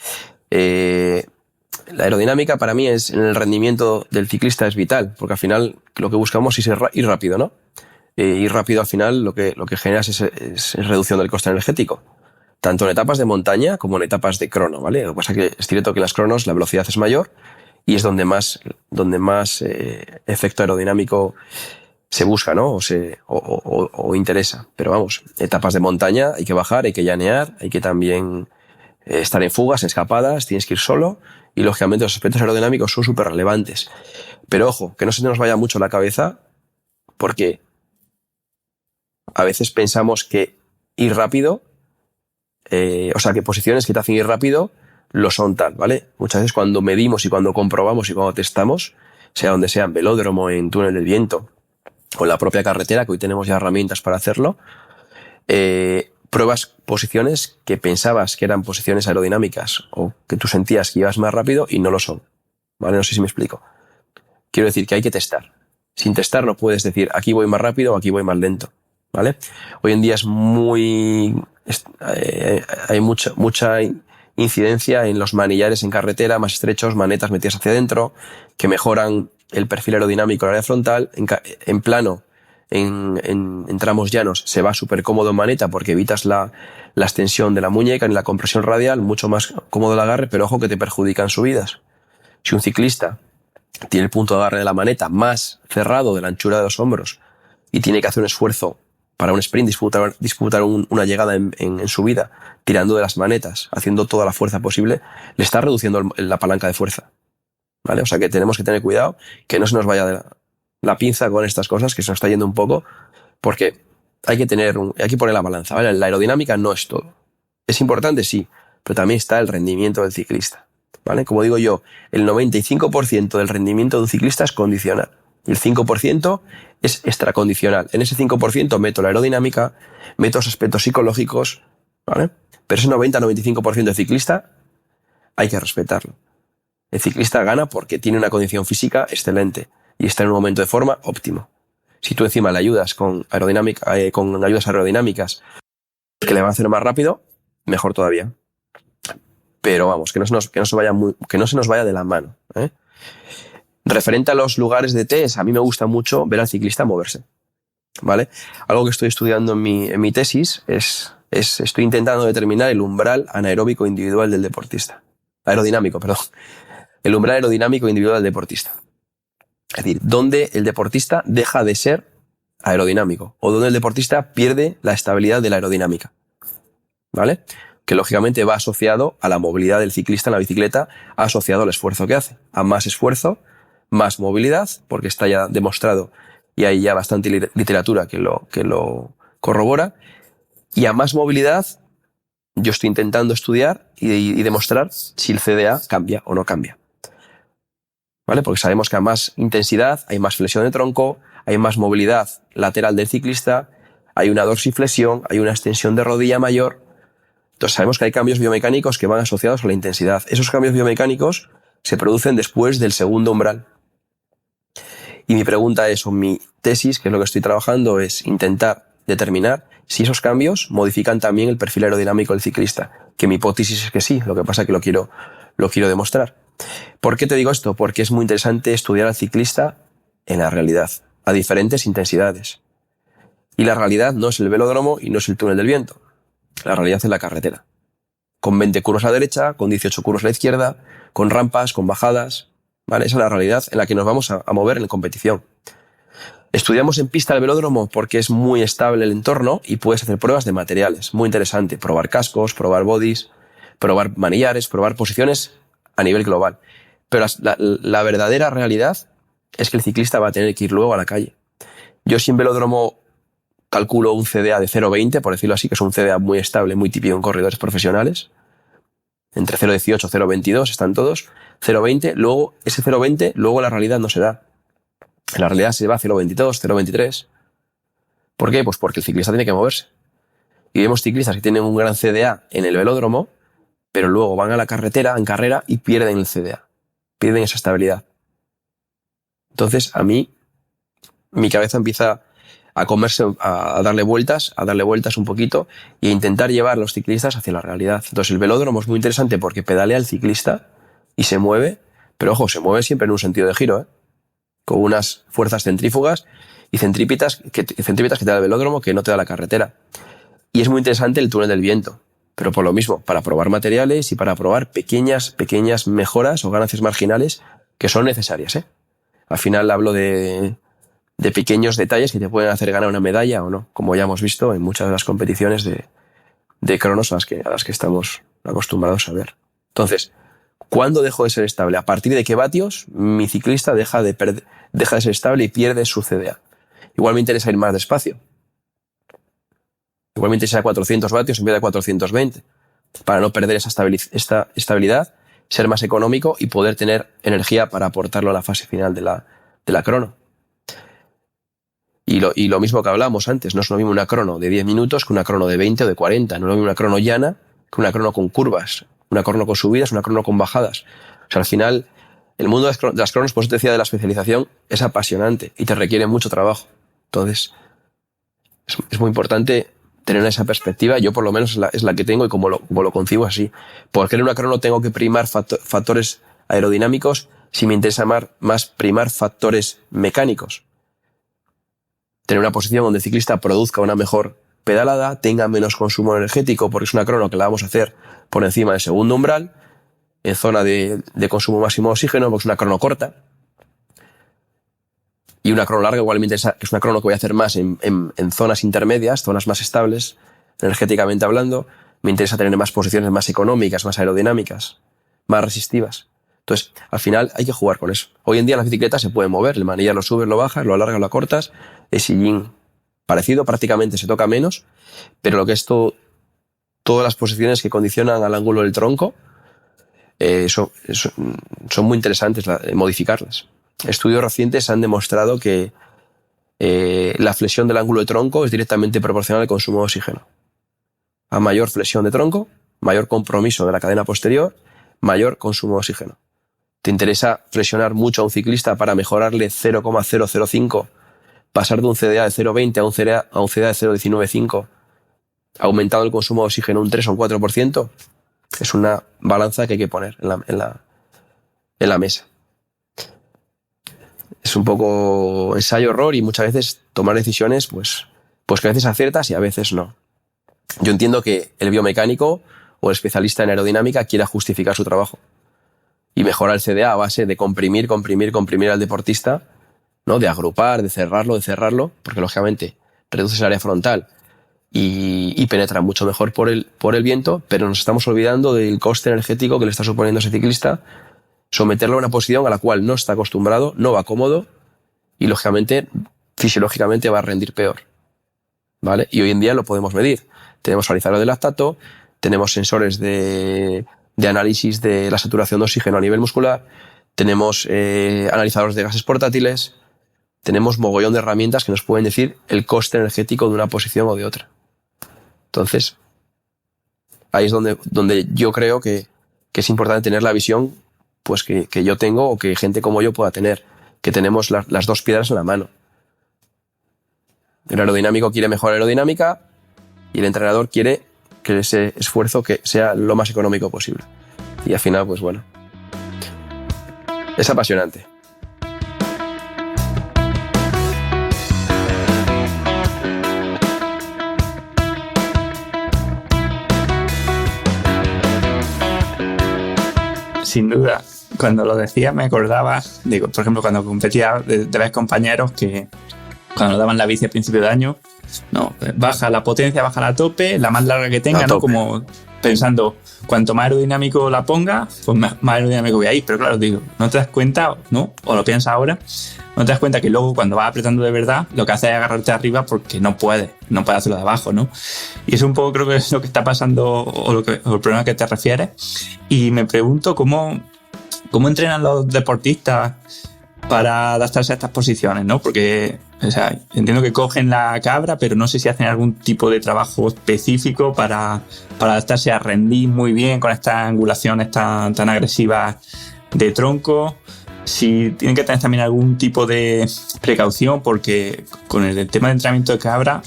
La aerodinámica para mí en el rendimiento del ciclista es vital, porque al final lo que buscamos es ir rápido, ¿no? Ir rápido al final lo que generas es reducción del coste energético, tanto en etapas de montaña como en etapas de crono, ¿vale? Lo que pasa es que es cierto que en las cronos la velocidad es mayor y es donde más efecto aerodinámico se busca, ¿no? O interesa. Pero vamos, etapas de montaña hay que bajar, hay que llanear, hay que también estar en fugas, escapadas, tienes que ir solo y lógicamente los aspectos aerodinámicos son súper relevantes. Pero ojo, que no se nos vaya mucho la cabeza porque a veces pensamos que ir rápido, o sea, que posiciones que te hacen ir rápido lo son tal, ¿vale? Muchas veces cuando medimos y cuando comprobamos y cuando testamos, sea donde sea, en velódromo, en túnel del viento o en la propia carretera, que hoy tenemos ya herramientas para hacerlo, pruebas posiciones que pensabas que eran posiciones aerodinámicas o que tú sentías que ibas más rápido y no lo son, ¿vale? No sé si me explico. Quiero decir que hay que testar. Sin testar no puedes decir aquí voy más rápido o aquí voy más lento, ¿vale? Hoy en día es hay mucha incidencia en los manillares en carretera más estrechos, manetas metidas hacia adentro, que mejoran el perfil aerodinámico en el área frontal, en plano, en tramos llanos se va súper cómodo en maneta porque evitas la extensión de la muñeca ni la compresión radial, mucho más cómodo el agarre, pero ojo que te perjudican subidas. Si un ciclista tiene el punto de agarre de la maneta más cerrado de la anchura de los hombros y tiene que hacer un esfuerzo para un sprint, disputar una llegada en subida, tirando de las manetas, haciendo toda la fuerza posible, le está reduciendo la palanca de fuerza, ¿vale? O sea que tenemos que tener cuidado, que no se nos vaya de la pinza con estas cosas, que se nos está yendo un poco, porque hay que poner la balanza, ¿vale? La aerodinámica no es todo. Es importante, sí, pero también está el rendimiento del ciclista, ¿vale? Como digo yo, el 95% del rendimiento de un ciclista es condicional. Y el 5% es extracondicional. En ese 5% meto la aerodinámica, meto los aspectos psicológicos, ¿vale? Pero ese 90-95% de ciclista hay que respetarlo. El ciclista gana porque tiene una condición física excelente y está en un momento de forma óptimo. Si tú encima le ayudas con ayudas aerodinámicas que le van a hacer más rápido, mejor todavía. Pero vamos, que no se nos vaya de la mano, ¿eh? Referente a los lugares de test, a mí me gusta mucho ver al ciclista moverse, ¿vale? Algo que estoy estudiando en mi tesis estoy intentando determinar el umbral anaeróbico individual del deportista. Aerodinámico, perdón. El umbral aerodinámico individual del deportista. Es decir, dónde el deportista deja de ser aerodinámico o dónde el deportista pierde la estabilidad de la aerodinámica, ¿vale? Que lógicamente va asociado a la movilidad del ciclista en la bicicleta, asociado al esfuerzo que hace. A más esfuerzo, más movilidad, porque está ya demostrado y hay ya bastante literatura que lo corrobora. Y a más movilidad, yo estoy intentando estudiar y demostrar si el CDA cambia o no cambia. ¿Vale? Porque sabemos que a más intensidad hay más flexión de tronco, hay más movilidad lateral del ciclista, hay una dorsiflexión, hay una extensión de rodilla mayor. Entonces sabemos que hay cambios biomecánicos que van asociados a la intensidad. Esos cambios biomecánicos se producen después del segundo umbral. Y mi pregunta es, o mi tesis, que es lo que estoy trabajando, es intentar determinar si esos cambios modifican también el perfil aerodinámico del ciclista. Que mi hipótesis es que sí, lo que pasa es que lo quiero demostrar. ¿Por qué te digo esto? Porque es muy interesante estudiar al ciclista en la realidad, a diferentes intensidades. Y la realidad no es el velódromo y no es el túnel del viento. La realidad es la carretera. Con 20 curvas a la derecha, con 18 curvas a la izquierda, con rampas, con bajadas. ¿Vale? Esa es la realidad en la que nos vamos a mover en la competición. Estudiamos en pista el velódromo porque es muy estable el entorno y puedes hacer pruebas de materiales. Muy interesante. Probar cascos, probar bodies, probar manillares, probar posiciones a nivel global. Pero la verdadera realidad es que el ciclista va a tener que ir luego a la calle. Yo sin velódromo calculo un CDA de 0,20, por decirlo así, que es un CDA muy estable, muy típico en corredores profesionales. Entre 0,18 y 0,22 están todos. 0,20, luego ese 0,20, luego la realidad no se da. En la realidad se va a 0,22, 0,23. ¿Por qué? Pues porque el ciclista tiene que moverse. Y vemos ciclistas que tienen un gran CDA en el velódromo, pero luego van a la carretera, en carrera, y pierden el CDA. Pierden esa estabilidad. Entonces, a mí, mi cabeza empieza a comerse, a darle vueltas un poquito e intentar llevar a los ciclistas hacia la realidad. Entonces, el velódromo es muy interesante porque pedalea el ciclista y se mueve, pero ojo, se mueve siempre en un sentido de giro, con unas fuerzas centrífugas y centrípetas que te da el velódromo que no te da la carretera. Y es muy interesante el túnel del viento, pero por lo mismo, para probar materiales y para probar pequeñas mejoras o ganancias marginales que son necesarias. Al final hablo de pequeños detalles que te pueden hacer ganar una medalla o no, como ya hemos visto en muchas de las competiciones de cronos a las que estamos acostumbrados a ver. Entonces, ¿cuándo dejo de ser estable? ¿A partir de qué vatios mi ciclista deja de ser estable y pierde su CDA? Igual me interesa ir más despacio. Igual me interesa 400 vatios en vez de 420, para no perder esa estabilidad, ser más económico y poder tener energía para aportarlo a la fase final de la crono. Y lo mismo que hablábamos antes, no es lo mismo una crono de 10 minutos que una crono de 20 o de 40, no es lo mismo una crono llana que una crono con curvas, una crono con subidas, una crono con bajadas. O sea, al final, el mundo de las cronos, por eso te decía de la especialización, es apasionante y te requiere mucho trabajo. Entonces, es muy importante tener esa perspectiva. Yo por lo menos es la que tengo y como lo concibo así. Porque en una crono tengo que primar factores aerodinámicos si me interesa más primar factores mecánicos. Tener una posición donde el ciclista produzca una mejor pedalada, tenga menos consumo energético, porque es una crono que la vamos a hacer por encima del segundo umbral, en zona de consumo máximo de oxígeno, porque es una crono corta. Y una crono larga igual me interesa, que es una crono que voy a hacer más en zonas intermedias, zonas más estables, energéticamente hablando. Me interesa tener más posiciones más económicas, más aerodinámicas, más resistivas. Entonces, al final hay que jugar con eso. Hoy en día las bicicletas se pueden mover, el manillar lo subes, lo bajas, lo alargas, lo acortas, es sillín parecido, prácticamente se toca menos, pero lo que es todas las posiciones que condicionan al ángulo del tronco son muy interesantes modificarlas. Estudios recientes han demostrado que la flexión del ángulo de tronco es directamente proporcional al consumo de oxígeno. A mayor flexión de tronco, mayor compromiso de la cadena posterior, mayor consumo de oxígeno. ¿Te interesa flexionar mucho a un ciclista para mejorarle 0,005, pasar de un CDA de 0,20 a un CDA de 0,195, aumentando el consumo de oxígeno un 3 o un 4%? Es una balanza que hay que poner en la mesa. Es un poco ensayo-error y muchas veces tomar decisiones pues que a veces aciertas y a veces no. Yo entiendo que el biomecánico o el especialista en aerodinámica quiera justificar su trabajo y mejorar el CDA a base de comprimir al deportista, ¿no? De agrupar, de cerrarlo, porque lógicamente reduces el área frontal y penetra mucho mejor por el viento, pero nos estamos olvidando del coste energético que le está suponiendo a ese ciclista someterlo a una posición a la cual no está acostumbrado, no va cómodo y lógicamente, fisiológicamente va a rendir peor. ¿vale? Y hoy en día lo podemos medir. Tenemos analizadores de lactato, tenemos sensores de análisis de la saturación de oxígeno a nivel muscular, tenemos analizadores de gases portátiles, tenemos mogollón de herramientas que nos pueden decir el coste energético de una posición o de otra. Entonces, ahí es donde yo creo que es importante tener la visión pues que yo tengo o que gente como yo pueda tener, que tenemos las dos piedras en la mano. El aerodinámico quiere mejor aerodinámica y el entrenador quiere que ese esfuerzo que sea lo más económico posible. Y al final, pues bueno, es apasionante. Sin duda, cuando lo decía me acordaba, digo, por ejemplo, cuando competía de ver compañeros que cuando nos daban la bici a principio de año, no, baja la potencia, baja la tope, la más larga que tenga, ¿no? Como pensando, cuanto más aerodinámico la ponga, pues más aerodinámico voy a ir. Pero claro, digo, no te das cuenta, ¿no? O lo piensas ahora, no te das cuenta que luego cuando vas apretando de verdad, lo que haces es agarrarte arriba porque no puedes hacerlo de abajo, ¿no? Y eso un poco creo que es lo que está pasando o el problema al que te refieres. Y me pregunto cómo entrenan los deportistas para adaptarse a estas posiciones, ¿no? Porque, o sea, entiendo que cogen la cabra, pero no sé si hacen algún tipo de trabajo específico para adaptarse a rendir muy bien con estas angulaciones tan agresivas de tronco. Si tienen que tener también algún tipo de precaución, porque con el tema de entrenamiento de cabra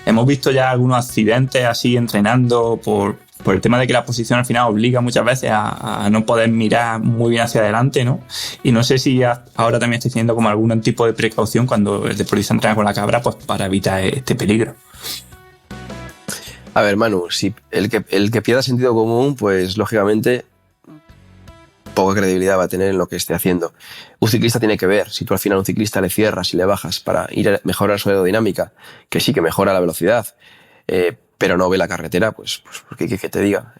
hemos visto ya algunos accidentes así entrenando por el tema de que la posición al final obliga muchas veces a no poder mirar muy bien hacia adelante, ¿no? Y no sé si ahora también estoy teniendo como algún tipo de precaución cuando el deportista entrena con la cabra, pues para evitar este peligro. A ver, Manu, si el que pierda sentido común, pues lógicamente poca credibilidad va a tener en lo que esté haciendo. Un ciclista tiene que ver, si tú al final a un ciclista le cierras y le bajas para ir a mejorar su aerodinámica, que sí que mejora la velocidad, pero no ve la carretera, pues ¿qué te diga?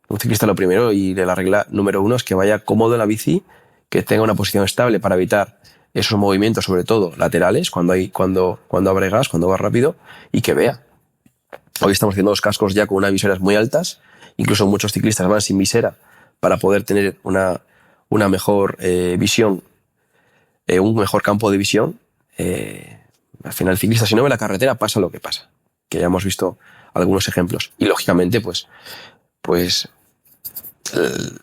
Un ciclista lo primero y la regla número 1 es que vaya cómodo en la bici, que tenga una posición estable para evitar esos movimientos, sobre todo laterales, cuando abregas, cuando vas rápido, y que vea. Hoy estamos haciendo los cascos ya con unas viseras muy altas, incluso muchos ciclistas van sin visera para poder tener una mejor visión, un mejor campo de visión. Al final el ciclista, si no ve la carretera, pasa lo que pasa, que ya hemos visto algunos ejemplos. Y lógicamente, pues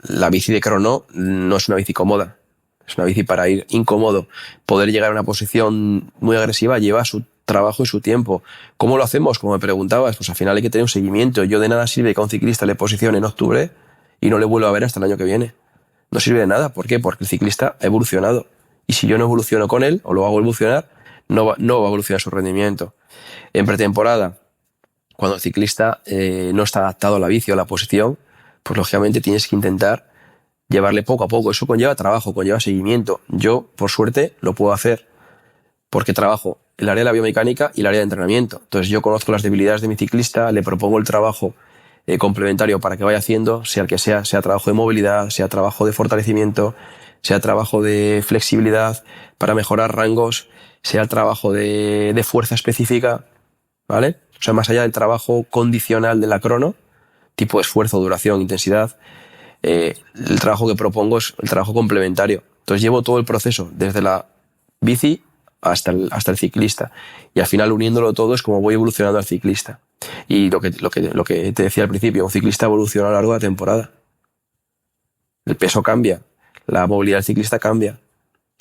la bici de crono no es una bici cómoda, es una bici para ir incómodo. Poder llegar a una posición muy agresiva lleva su trabajo y su tiempo. ¿Cómo lo hacemos? Como me preguntabas, pues al final hay que tener un seguimiento. Yo de nada sirve que a un ciclista le posicione en octubre y no le vuelva a ver hasta el año que viene. No sirve de nada. ¿Por qué? Porque el ciclista ha evolucionado. Y si yo no evoluciono con él, o lo hago evolucionar, no va a evolucionar su rendimiento. En pretemporada, cuando el ciclista no está adaptado a la bici o a la posición, pues lógicamente tienes que intentar llevarle poco a poco. Eso conlleva trabajo, conlleva seguimiento. Yo, por suerte, lo puedo hacer porque trabajo el área de la biomecánica y el área de entrenamiento. Entonces yo conozco las debilidades de mi ciclista, le propongo el trabajo complementario para que vaya haciendo, sea el que sea trabajo de movilidad, sea trabajo de fortalecimiento, sea trabajo de flexibilidad para mejorar rangos, sea el trabajo de fuerza específica, ¿vale? O sea, más allá del trabajo condicional de la crono, tipo esfuerzo, duración, intensidad, el trabajo que propongo es el trabajo complementario. Entonces llevo todo el proceso, desde la bici hasta el ciclista. Y al final, uniéndolo todo, es como voy evolucionando al ciclista. Y lo que te decía al principio, un ciclista evoluciona a lo largo de la temporada. El peso cambia, la movilidad del ciclista cambia,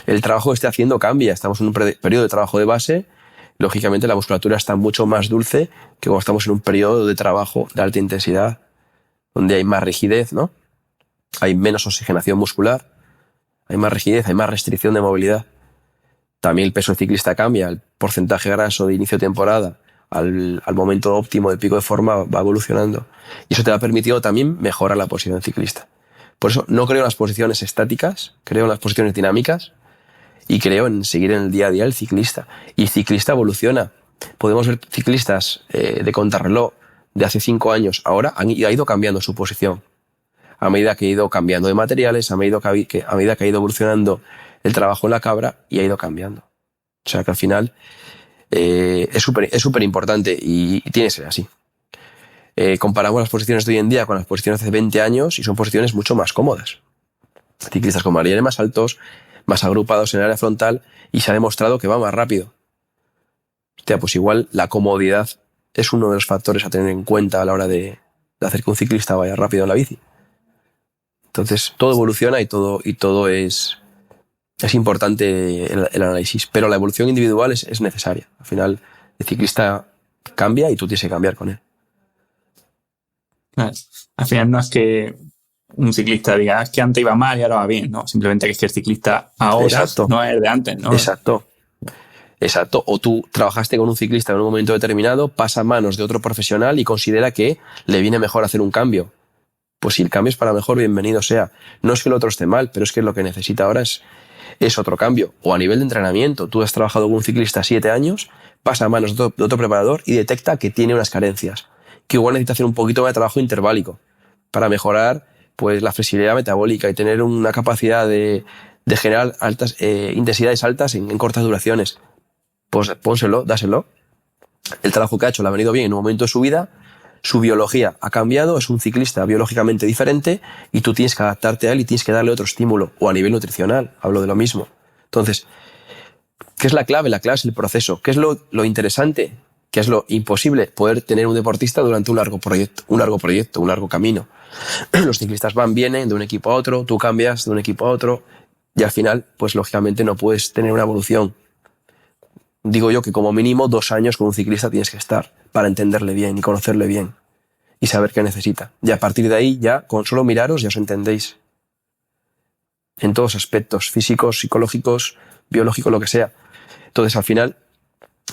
el trabajo que esté haciendo cambia. Estamos en un periodo de trabajo de base. Lógicamente la musculatura está mucho más dulce que cuando estamos en un periodo de trabajo de alta intensidad, donde hay más rigidez, ¿no? Hay menos oxigenación muscular, hay más rigidez, hay más restricción de movilidad. También el peso del ciclista cambia, el porcentaje graso de inicio de temporada al momento óptimo de pico de forma va evolucionando. Y eso te va permitiendo también mejorar la posición del ciclista. Por eso no creo en las posiciones estáticas, creo en las posiciones dinámicas y creo en seguir en el día a día el ciclista. Y el ciclista evoluciona. Podemos ver ciclistas de contrarreloj de hace 5 años, ahora ha ido cambiando su posición. A medida que ha ido cambiando de materiales, a medida que ha ido evolucionando el trabajo en la cabra y ha ido cambiando. O sea que al final es súper importante y tiene que ser así. Comparamos las posiciones de hoy en día con las posiciones de hace 20 años y son posiciones mucho más cómodas. Ciclistas con marginales más altos, más agrupados en el área frontal y se ha demostrado que va más rápido. Hostia, pues igual la comodidad es uno de los factores a tener en cuenta a la hora de hacer que un ciclista vaya rápido en la bici. Entonces todo evoluciona y todo es importante el análisis, pero la evolución individual es necesaria. Al final el ciclista cambia y tú tienes que cambiar con él. Claro. Al final no es que un ciclista diga es que antes iba mal y ahora va bien, no, simplemente que es que el ciclista ahora Exacto. no es el de antes, ¿no? Exacto. O tú trabajaste con un ciclista en un momento determinado, pasa a manos de otro profesional y considera que le viene mejor hacer un cambio. Pues si el cambio es para mejor, bienvenido sea. No es que el otro esté mal, pero es que lo que necesita ahora es otro cambio. O a nivel de entrenamiento, tú has trabajado con un ciclista 7 años, pasa a manos de otro preparador y detecta que tiene unas carencias, que igual necesita hacer un poquito más de trabajo interválico para mejorar pues la flexibilidad metabólica y tener una capacidad de generar intensidades altas en cortas duraciones. Pues pónselo, dáselo. El trabajo que ha hecho le ha venido bien en un momento de su vida, su biología ha cambiado, es un ciclista biológicamente diferente y tú tienes que adaptarte a él y tienes que darle otro estímulo, o a nivel nutricional, hablo de lo mismo. Entonces, ¿qué es la clave? La clave es el proceso. ¿Qué es lo interesante? ¿Qué es lo imposible? Poder tener un deportista durante un largo proyecto, un largo camino. Los ciclistas van, vienen de un equipo a otro, tú cambias de un equipo a otro y al final, pues lógicamente no puedes tener una evolución. Digo yo que como mínimo 2 años con un ciclista tienes que estar para entenderle bien y conocerle bien y saber qué necesita. Y a partir de ahí ya, con solo miraros, ya os entendéis. En todos aspectos, físicos, psicológicos, biológicos, lo que sea. Entonces, al final,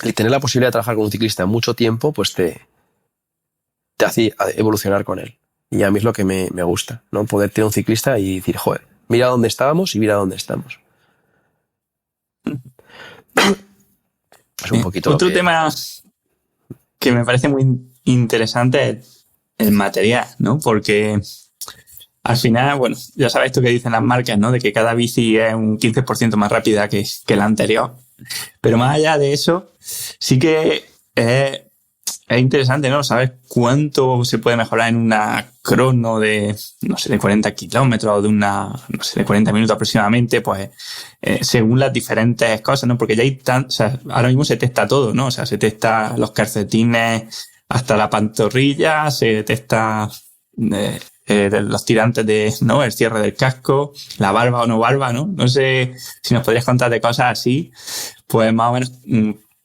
el tener la posibilidad de trabajar con un ciclista mucho tiempo, pues te hace evolucionar con él. Y a mí es lo que me gusta, ¿no? Poder tener un ciclista y decir, joder, mira dónde estábamos y mira dónde estamos. Es un poquito Otro tema que me parece muy interesante es el material, ¿no? Porque al final, bueno, ya sabéis esto que dicen las marcas, ¿no? De que cada bici es un 15% más rápida que la anterior. Pero más allá de eso, sí que es interesante, ¿no? Saber cuánto se puede mejorar en una crono de, no sé, de 40 kilómetros o de de 40 minutos aproximadamente, pues, según las diferentes cosas, ¿no? Porque ya hay o sea, ahora mismo se testa todo, ¿no? O sea, se testa los calcetines hasta la pantorrilla, se testa los tirantes ¿no? El cierre del casco, la barba o no barba, ¿no? No sé si nos podrías contar de cosas así, pues más o menos,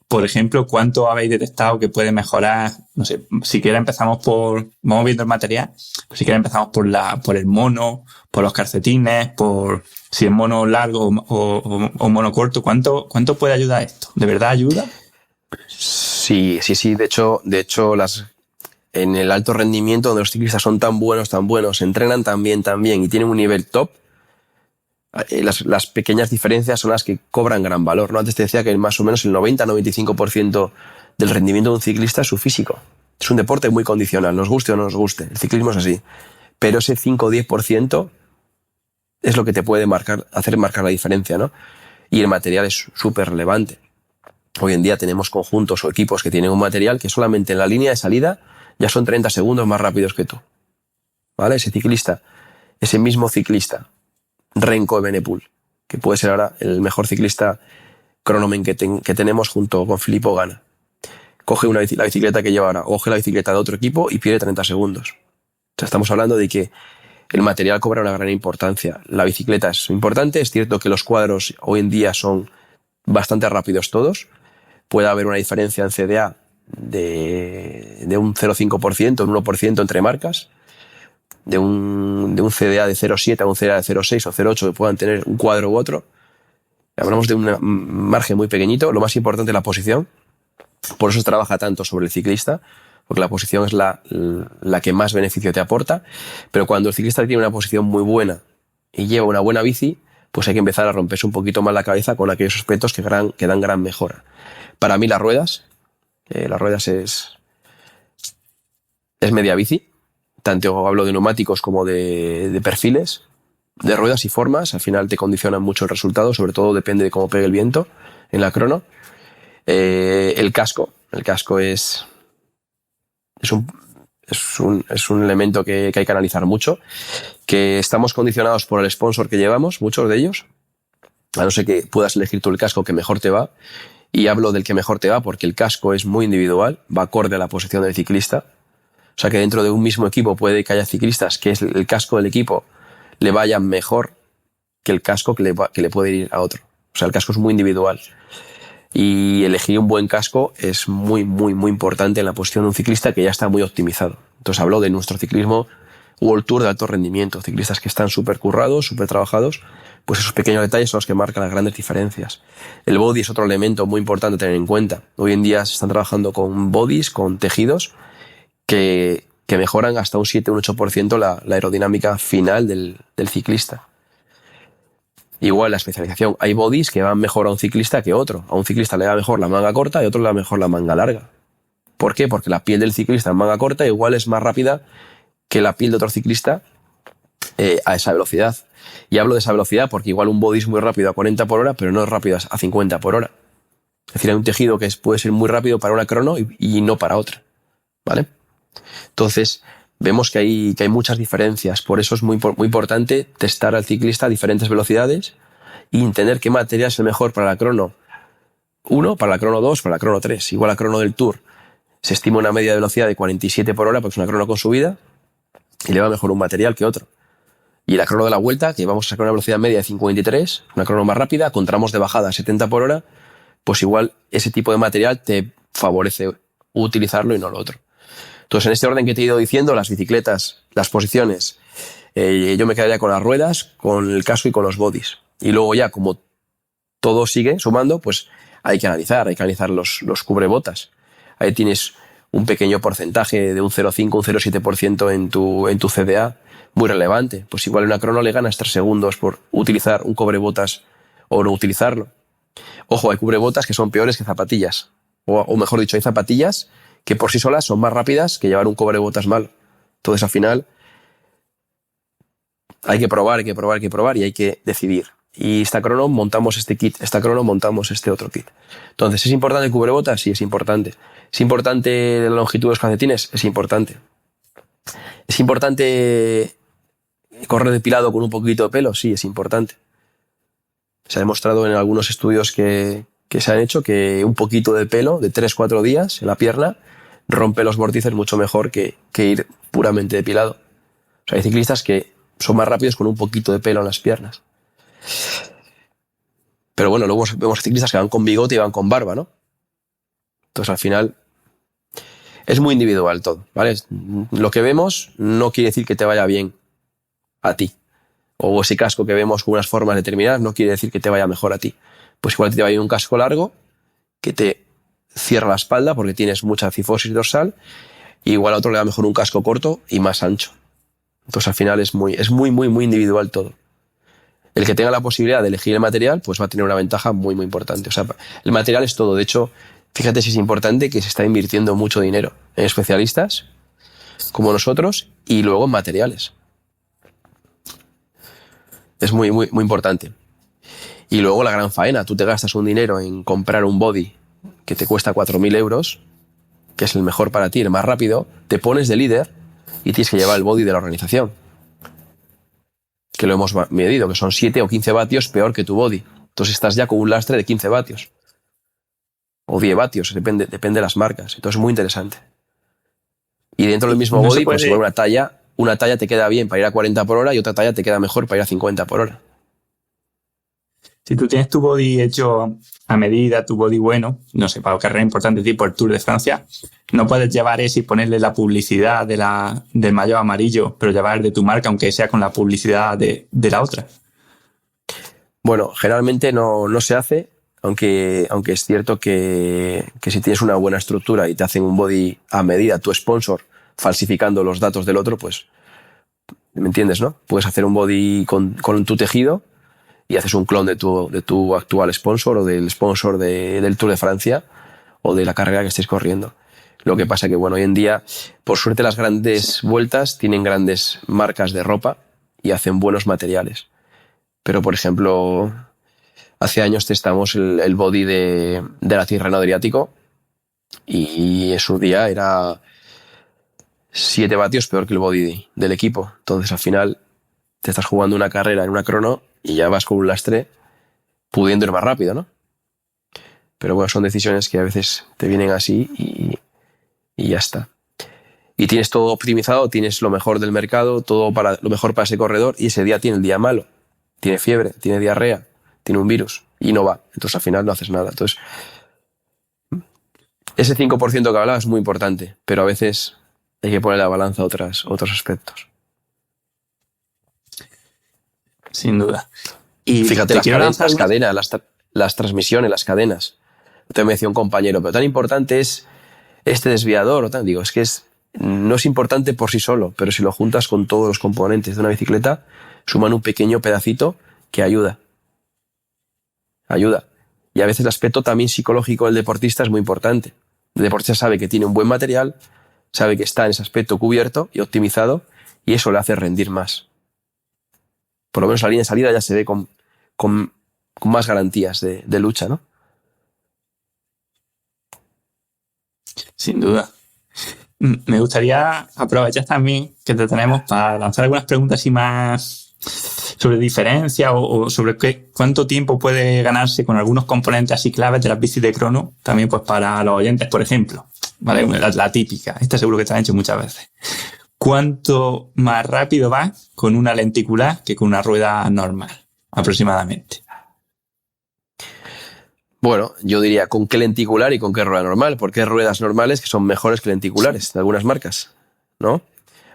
por ejemplo, ¿cuánto habéis detectado que puede mejorar? No sé, si quieres vamos viendo el material, pues si quieres empezamos por el mono, por los calcetines, por si es mono largo o mono corto, ¿cuánto puede ayudar esto? ¿De verdad ayuda? Sí. De hecho, en el alto rendimiento, donde los ciclistas son tan buenos, entrenan tan bien y tienen un nivel top, las pequeñas diferencias son las que cobran gran valor, ¿no? Antes te decía que más o menos el 90-95% del rendimiento de un ciclista es su físico. Es un deporte muy condicional, nos guste o no nos guste. El ciclismo es así. Pero ese 5 o 10% es lo que te puede hacer marcar la diferencia, ¿no? Y el material es súper relevante. Hoy en día tenemos conjuntos o equipos que tienen un material que solamente en la línea de salida ya son 30 segundos más rápidos que tú. ¿Vale? Ese mismo ciclista, Renko Evenepoel, que puede ser ahora el mejor ciclista cronomen que tenemos junto con Filippo Ganna. Coge la bicicleta que lleva ahora, coge la bicicleta de otro equipo y pierde 30 segundos. O sea, estamos hablando de que el material cobra una gran importancia. La bicicleta es importante, es cierto que los cuadros hoy en día son bastante rápidos todos. Puede haber una diferencia en CDA de un 0,5%, un 1% entre marcas, de un CDA de 0,7 a un CDA de 0,6 o 0,8 que puedan tener un cuadro u otro. Hablamos de un margen muy pequeñito. Lo más importante es la posición. Por eso se trabaja tanto sobre el ciclista, porque la posición es la que más beneficio te aporta. Pero cuando el ciclista tiene una posición muy buena y lleva una buena bici, pues hay que empezar a romperse un poquito más la cabeza con aquellos aspectos que dan gran mejora. Para mí las ruedas es media bici. Tanto hablo de neumáticos como de perfiles, de ruedas y formas. Al final te condicionan mucho el resultado, sobre todo depende de cómo pegue el viento en la crono. El casco es un elemento que hay que analizar mucho, que estamos condicionados por el sponsor que llevamos, muchos de ellos, a no ser que puedas elegir tú el casco que mejor te va, y hablo del que mejor te va porque el casco es muy individual, va acorde a la posición del ciclista, o sea que dentro de un mismo equipo puede que haya ciclistas que es el casco del equipo le vaya mejor que el casco que le puede ir a otro, o sea el casco es muy individual. Y elegir un buen casco es muy, muy, muy importante en la posición de un ciclista que ya está muy optimizado. Entonces hablo de nuestro ciclismo World Tour de alto rendimiento, ciclistas que están súper currados, súper trabajados, pues esos pequeños detalles son los que marcan las grandes diferencias. El body es otro elemento muy importante a tener en cuenta. Hoy en día se están trabajando con bodies, con tejidos, que mejoran hasta un 7 o un 8% la aerodinámica final del ciclista. Igual la especialización. Hay bodies que van mejor a un ciclista que a otro. A un ciclista le va mejor la manga corta y a otro le va mejor la manga larga. ¿Por qué? Porque la piel del ciclista en manga corta igual es más rápida que la piel de otro ciclista a esa velocidad. Y hablo de esa velocidad porque igual un body es muy rápido a 40 por hora, pero no es rápido a 50 por hora. Es decir, hay un tejido que puede ser muy rápido para una crono y no para otra. ¿Vale? Entonces, vemos que hay muchas diferencias. Por eso es muy importante testar al ciclista a diferentes velocidades y entender qué material es el mejor para la crono 1, para la crono 2, para la crono 3. Igual la crono del Tour se estima una media de velocidad de 47 por hora porque es una crono con subida y le va mejor un material que otro. Y la crono de la Vuelta, que vamos a sacar una velocidad media de 53, una crono más rápida, con tramos de bajada a 70 por hora, pues igual ese tipo de material te favorece utilizarlo y no lo otro. Entonces, en este orden que te he ido diciendo, las bicicletas, las posiciones, yo me quedaría con las ruedas, con el casco y con los bodies. Y luego ya, como todo sigue sumando, pues hay que analizar los cubrebotas. Ahí tienes un pequeño porcentaje de un 0,5, un 0,7% en tu CDA, muy relevante. Pues igual en una crono le ganas 3 segundos por utilizar un cubrebotas o no utilizarlo. Ojo, hay cubrebotas que son peores que zapatillas. O mejor dicho, hay zapatillas que por sí solas son más rápidas que llevar un cubrebotas mal. Entonces, al final, hay que probar y hay que decidir. Y esta crono montamos este kit, esta crono montamos este otro kit. Entonces, ¿es importante el cubrebotas? Sí, es importante. ¿Es importante la longitud de los calcetines? Es importante. ¿Es importante correr depilado con un poquito de pelo? Sí, es importante. Se ha demostrado en algunos estudios que se han hecho que un poquito de pelo de 3-4 días en la pierna rompe los vórtices mucho mejor que ir puramente depilado. O sea, hay ciclistas que son más rápidos con un poquito de pelo en las piernas. Pero bueno, luego vemos ciclistas que van con bigote y van con barba, ¿no? Entonces, al final, es muy individual todo, ¿vale? Lo que vemos no quiere decir que te vaya bien a ti. O ese casco que vemos con unas formas determinadas no quiere decir que te vaya mejor a ti. Pues igual te va a ir un casco largo que te cierra la espalda porque tienes mucha cifosis dorsal, y igual a otro le da mejor un casco corto y más ancho. Entonces al final es muy individual todo. El que tenga la posibilidad de elegir el material, pues va a tener una ventaja muy importante. O sea, el material es todo. De hecho, fíjate si es importante que se está invirtiendo mucho dinero en especialistas como nosotros y luego en materiales. Es muy importante. Y luego la gran faena. Tú te gastas un dinero en comprar un body que te cuesta 4.000 euros, que es el mejor para ti, el más rápido, te pones de líder y tienes que llevar el body de la organización. Que lo hemos medido, que son 7 o 15 vatios peor que tu body. Entonces estás ya con un lastre de 15 vatios. O 10 vatios, depende de las marcas. Entonces es muy interesante. Y dentro del mismo body, pues igual una talla te queda bien para ir a 40 por hora y otra talla te queda mejor para ir a 50 por hora. Si tú tienes tu body hecho a medida, tu body bueno, no sé, para carreras importantes tipo el Tour de Francia, no puedes llevar ese y ponerle la publicidad del maillot amarillo, pero llevar el de tu marca, aunque sea con la publicidad de la otra. Bueno, generalmente no se hace, aunque es cierto que si tienes una buena estructura y te hacen un body a medida, tu sponsor falsificando los datos del otro, pues, ¿me entiendes, no? Puedes hacer un body con tu tejido y haces un clon de tu actual sponsor o del sponsor del Tour de Francia o de la carrera que estés corriendo. Lo que pasa que, bueno, hoy en día, por suerte, las grandes vueltas tienen grandes marcas de ropa y hacen buenos materiales. Pero, por ejemplo, Hace años testamos el body de la Tirreno Adriático y en su día era 7 vatios peor que el body del equipo. Entonces al final te estás jugando una carrera en una crono y ya vas con un lastre pudiendo ir más rápido, ¿no? Pero bueno, son decisiones que a veces te vienen así y ya está. Y tienes todo optimizado, tienes lo mejor del mercado, todo para lo mejor para ese corredor, y ese día tiene el día malo. Tiene fiebre, tiene diarrea, tiene un virus y no va. Entonces al final no haces nada. Entonces, ese 5% que hablaba es muy importante, pero a veces hay que poner la balanza a otros aspectos. Sin duda. Y fíjate, las cadenas, las transmisiones, las cadenas. Te me decía un compañero, pero tan importante es este desviador o tal. Digo, es que no es importante por sí solo, pero si lo juntas con todos los componentes de una bicicleta, suman un pequeño pedacito que ayuda. Ayuda. Y a veces el aspecto también psicológico del deportista es muy importante. El deportista sabe que tiene un buen material, sabe que está en ese aspecto cubierto y optimizado, y eso le hace rendir más. Por lo menos la línea de salida ya se ve con más garantías de lucha, ¿no? Sin duda. Me gustaría aprovechar también que te tenemos para lanzar algunas preguntas así más sobre diferencia o sobre cuánto tiempo puede ganarse con algunos componentes así claves de las bicis de crono, también pues para los oyentes, por ejemplo, ¿vale? La típica, esta seguro que te han hecho muchas veces. ¿Cuánto más rápido vas con una lenticular que con una rueda normal, aproximadamente? Bueno, yo diría con qué lenticular y con qué rueda normal, porque hay ruedas normales que son mejores que lenticulares de algunas marcas, ¿no?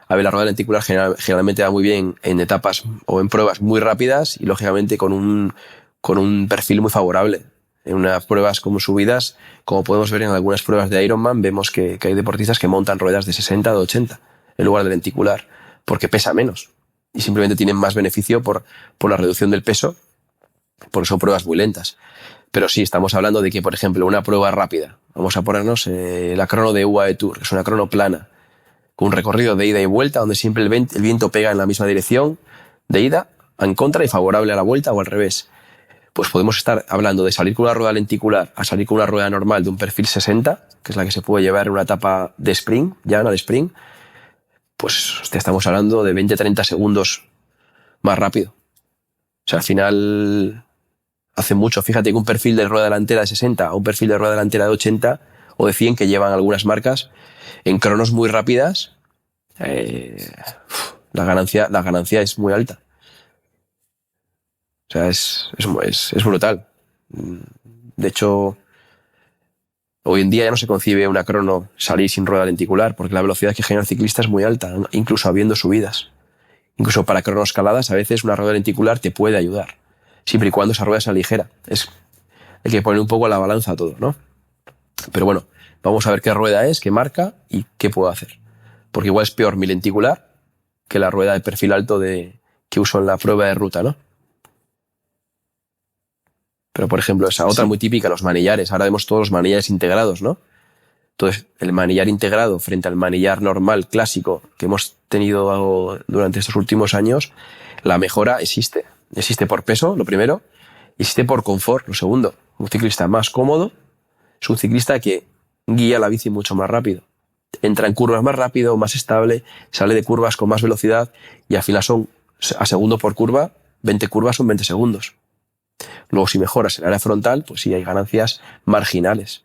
A ver, la rueda lenticular generalmente va muy bien en etapas o en pruebas muy rápidas y lógicamente con un perfil muy favorable. En unas pruebas como subidas, como podemos ver en algunas pruebas de Ironman, vemos que hay deportistas que montan ruedas de 60 o de 80 en lugar de lenticular, porque pesa menos y simplemente tienen más beneficio por la reducción del peso, porque son pruebas muy lentas. Pero sí, estamos hablando de que, por ejemplo, una prueba rápida, vamos a ponernos la crono de UAE Tour, que es una crono plana, con un recorrido de ida y vuelta, donde siempre el viento pega en la misma dirección de ida, en contra y favorable a la vuelta o al revés. Pues podemos estar hablando de salir con una rueda lenticular a salir con una rueda normal de un perfil 60, que es la que se puede llevar en una etapa de sprint, llana de sprint, pues estamos hablando de 20-30 segundos más rápido. O sea, al final hace mucho. Fíjate que un perfil de rueda delantera de 60 o un perfil de rueda delantera de 80 o de 100 que llevan algunas marcas en cronos muy rápidas, la ganancia es muy alta. O sea, es brutal. De hecho, hoy en día ya no se concibe una crono salir sin rueda lenticular porque la velocidad que genera el ciclista es muy alta, incluso habiendo subidas. Incluso para cronoescaladas a veces una rueda lenticular te puede ayudar, siempre y cuando esa rueda sea ligera. Hay que poner un poco a la balanza todo, ¿no? Pero bueno, vamos a ver qué rueda es, qué marca y qué puedo hacer. Porque igual es peor mi lenticular que la rueda de perfil alto que uso en la prueba de ruta, ¿no? Pero, por ejemplo, esa otra muy típica, los manillares. Ahora vemos todos los manillares integrados, ¿no? Entonces, el manillar integrado frente al manillar normal, clásico, que hemos tenido durante estos últimos años, la mejora existe. Existe por peso, lo primero, y existe por confort, lo segundo. Un ciclista más cómodo es un ciclista que guía la bici mucho más rápido. Entra en curvas más rápido, más estable, sale de curvas con más velocidad y al final son, a segundo por curva, 20 curvas son 20 segundos. Luego, si mejoras el área frontal, pues sí, hay ganancias marginales.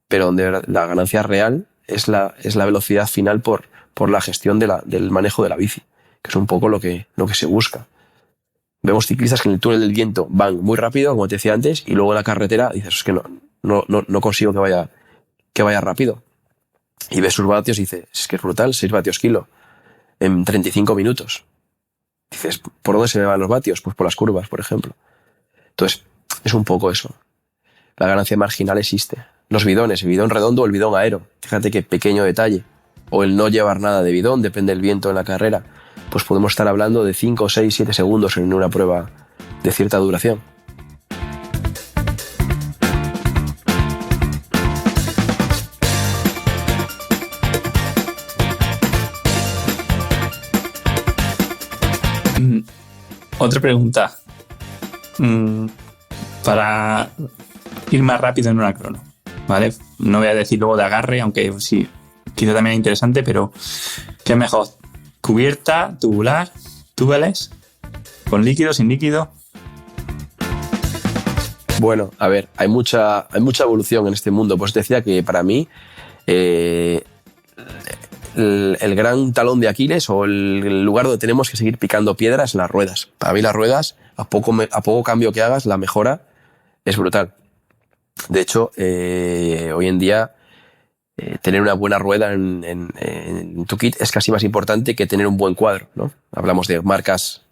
Pero donde la ganancia real es la velocidad final por la gestión del manejo de la bici, que es un poco lo que se busca. Vemos ciclistas que en el túnel del viento van muy rápido, como te decía antes, y luego en la carretera dices, es que no consigo que vaya rápido. Y ves sus vatios y dices, es que es brutal, 6 vatios kilo en 35 minutos. Dices, ¿por dónde se me van los vatios? Pues por las curvas, por ejemplo. Entonces, es un poco eso. La ganancia marginal existe. Los bidones, el bidón redondo o el bidón aero. Fíjate qué pequeño detalle. O el no llevar nada de bidón, depende del viento en la carrera. Pues podemos estar hablando de 5, 6, 7 segundos en una prueba de cierta duración. Otra pregunta. para ir más rápido en una crono, ¿vale? No voy a decir luego de agarre, aunque sí, quizá también es interesante, pero ¿qué es mejor? ¿Cubierta, tubular, tubeless, con líquido, sin líquido? Bueno, a ver, hay mucha evolución en este mundo. Pues decía que para mí el gran talón de Aquiles o el lugar donde tenemos que seguir picando piedras es las ruedas. Para mí las ruedas, a poco cambio que hagas, la mejora es brutal. De hecho, hoy en día tener una buena rueda en tu kit es casi más importante que tener un buen cuadro, ¿no? Hablamos de marcas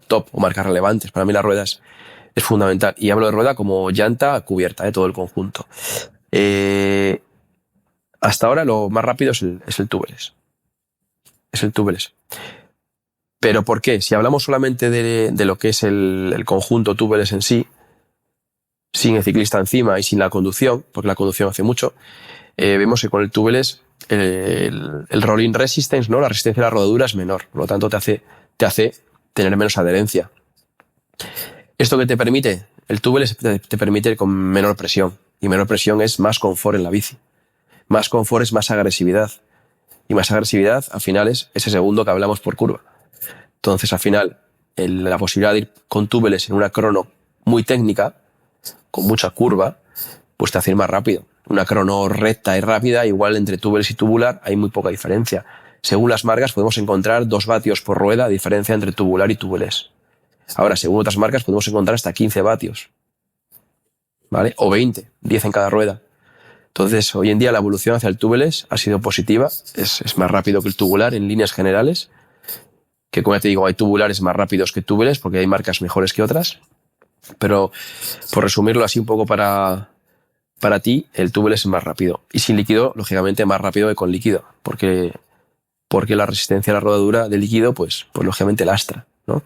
top o marcas relevantes. Para mí las ruedas es fundamental. Y hablo de rueda como llanta cubierta, todo el conjunto. Hasta ahora lo más rápido es el tubeless. Es el tubeless. ¿Pero por qué? Si hablamos solamente de lo que es el conjunto tubeless en sí, sin el ciclista encima y sin la conducción, porque la conducción hace mucho, vemos que con el tubeless el rolling resistance, ¿no? La resistencia a la rodadura es menor, por lo tanto te hace tener menos adherencia. ¿Esto qué te permite? El tubeless te permite ir con menor presión, y menor presión es más confort en la bici. Más confort es más agresividad, y más agresividad al final es ese segundo que hablamos por curva. Entonces al final la posibilidad de ir con tubeless en una crono muy técnica, con mucha curva, pues te hace ir más rápido. Una crono recta y rápida, igual entre tubeless y tubular hay muy poca diferencia. Según las marcas podemos encontrar 2 vatios por rueda de diferencia entre tubular y tubeless. Ahora, según otras marcas podemos encontrar hasta 15 vatios, ¿vale? O 20, 10 en cada rueda. Entonces, hoy en día la evolución hacia el tubeless ha sido positiva, es más rápido que el tubular en líneas generales, que como ya te digo, hay tubulares más rápidos que tubeless porque hay marcas mejores que otras, pero por resumirlo así un poco para ti, el tubeless es más rápido. Y sin líquido, lógicamente, más rápido que con líquido, porque la resistencia a la rodadura de líquido, pues lógicamente lastra, ¿no?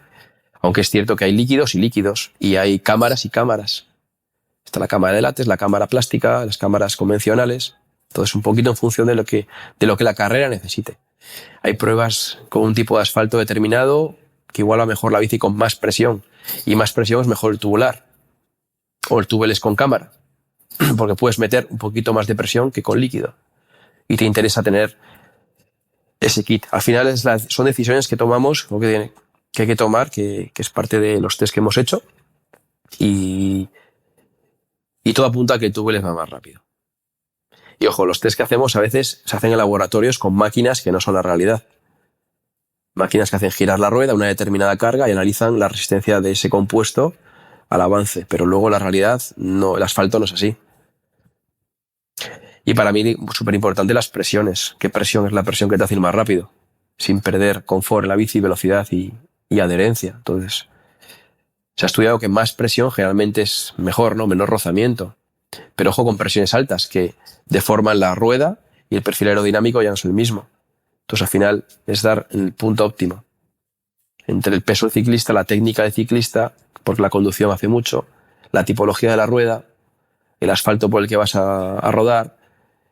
Aunque es cierto que hay líquidos y líquidos, y hay cámaras y cámaras. Está la cámara de látex, la cámara plástica, las cámaras convencionales. Todo es un poquito en función de lo que la carrera necesite. Hay pruebas con un tipo de asfalto determinado que igual a mejor la bici con más presión. Y más presión es mejor el tubular. O el tubeless con cámara. Porque puedes meter un poquito más de presión que con líquido. Y te interesa tener ese kit. Al final son decisiones que tomamos, o que hay que tomar, que es parte de los test que hemos hecho. Y todo apunta a que el tubeless va más rápido. Y ojo, los test que hacemos a veces se hacen en laboratorios con máquinas que no son la realidad. Máquinas que hacen girar la rueda a una determinada carga y analizan la resistencia de ese compuesto al avance. Pero luego la realidad, no, el asfalto no es así. Y para mí, súper importante las presiones. ¿Qué presión es la presión que te hace ir más rápido? Sin perder confort en la bici, velocidad y adherencia. Entonces, se ha estudiado que más presión generalmente es mejor, ¿no? Menor rozamiento. Pero ojo con presiones altas que deforman la rueda y el perfil aerodinámico ya no es el mismo. Entonces al final es dar el punto óptimo entre el peso del ciclista, la técnica del ciclista, porque la conducción hace mucho, la tipología de la rueda, el asfalto por el que vas a rodar,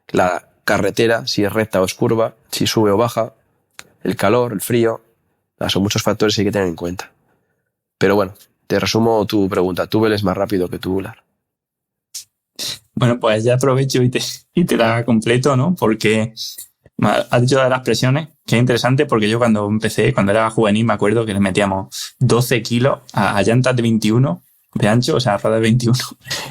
la carretera, si es recta o es curva, si sube o baja, el calor, el frío. Son muchos factores que hay que tener en cuenta. Pero bueno, te resumo tu pregunta. Tubeless es más rápido que tubular. Bueno, pues ya aprovecho y te la completo, ¿no? Porque has dicho de las presiones, que es interesante porque yo cuando era juvenil, me acuerdo que le metíamos 12 kilos a llantas de 21 de ancho, o sea, ruedas de 21.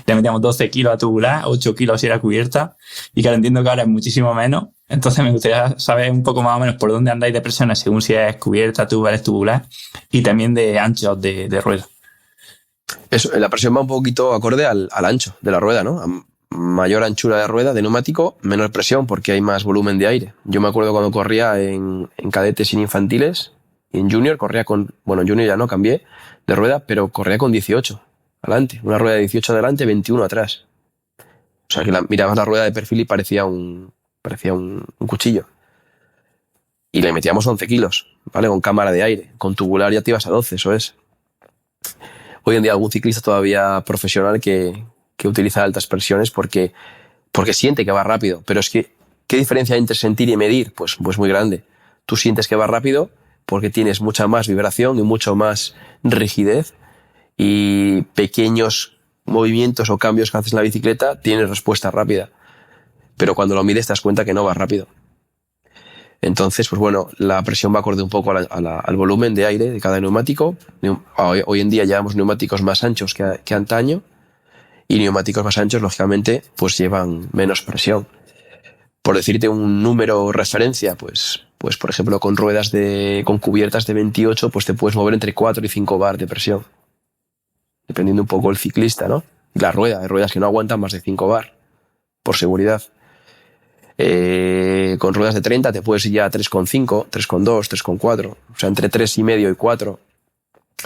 Le metíamos 12 kilos a tubular, 8 kilos si era cubierta, y claro, entiendo que ahora es muchísimo menos. Entonces me gustaría saber un poco más o menos por dónde andáis de presiones, según si es cubierta, tubular, y también de anchos de rueda. Eso, la presión va un poquito acorde al ancho de la rueda, ¿no? A mayor anchura de rueda de neumático, menor presión porque hay más volumen de aire. Yo me acuerdo cuando corría en cadetes y en infantiles, y en junior corría en junior ya no cambié de rueda, pero corría con 18 adelante, una rueda de 18 adelante, 21 atrás. O sea que mirabas la rueda de perfil y parecía un cuchillo. Y le metíamos 11 kilos, ¿vale? Con cámara de aire, con tubular ya te ibas a 12, eso es. Hoy en día algún ciclista todavía profesional que utiliza altas presiones porque siente que va rápido. Pero es que, ¿qué diferencia hay entre sentir y medir? Pues muy grande. Tú sientes que va rápido porque tienes mucha más vibración y mucho más rigidez y pequeños movimientos o cambios que haces en la bicicleta, tienes respuesta rápida. Pero cuando lo mides te das cuenta que no va rápido. Entonces, pues bueno, la presión va acorde un poco al volumen de aire de cada neumático. Hoy en día llevamos neumáticos más anchos que antaño, y neumáticos más anchos, lógicamente, pues llevan menos presión. Por decirte un número referencia, pues por ejemplo, con con cubiertas de 28, pues te puedes mover entre 4 y 5 bar de presión. Dependiendo un poco el ciclista, ¿no? Y la rueda, hay ruedas que no aguantan más de 5 bar, por seguridad. Con ruedas de 30 te puedes ir ya a 3,5, 3,2, 3,4. O sea, entre 3,5 y 4.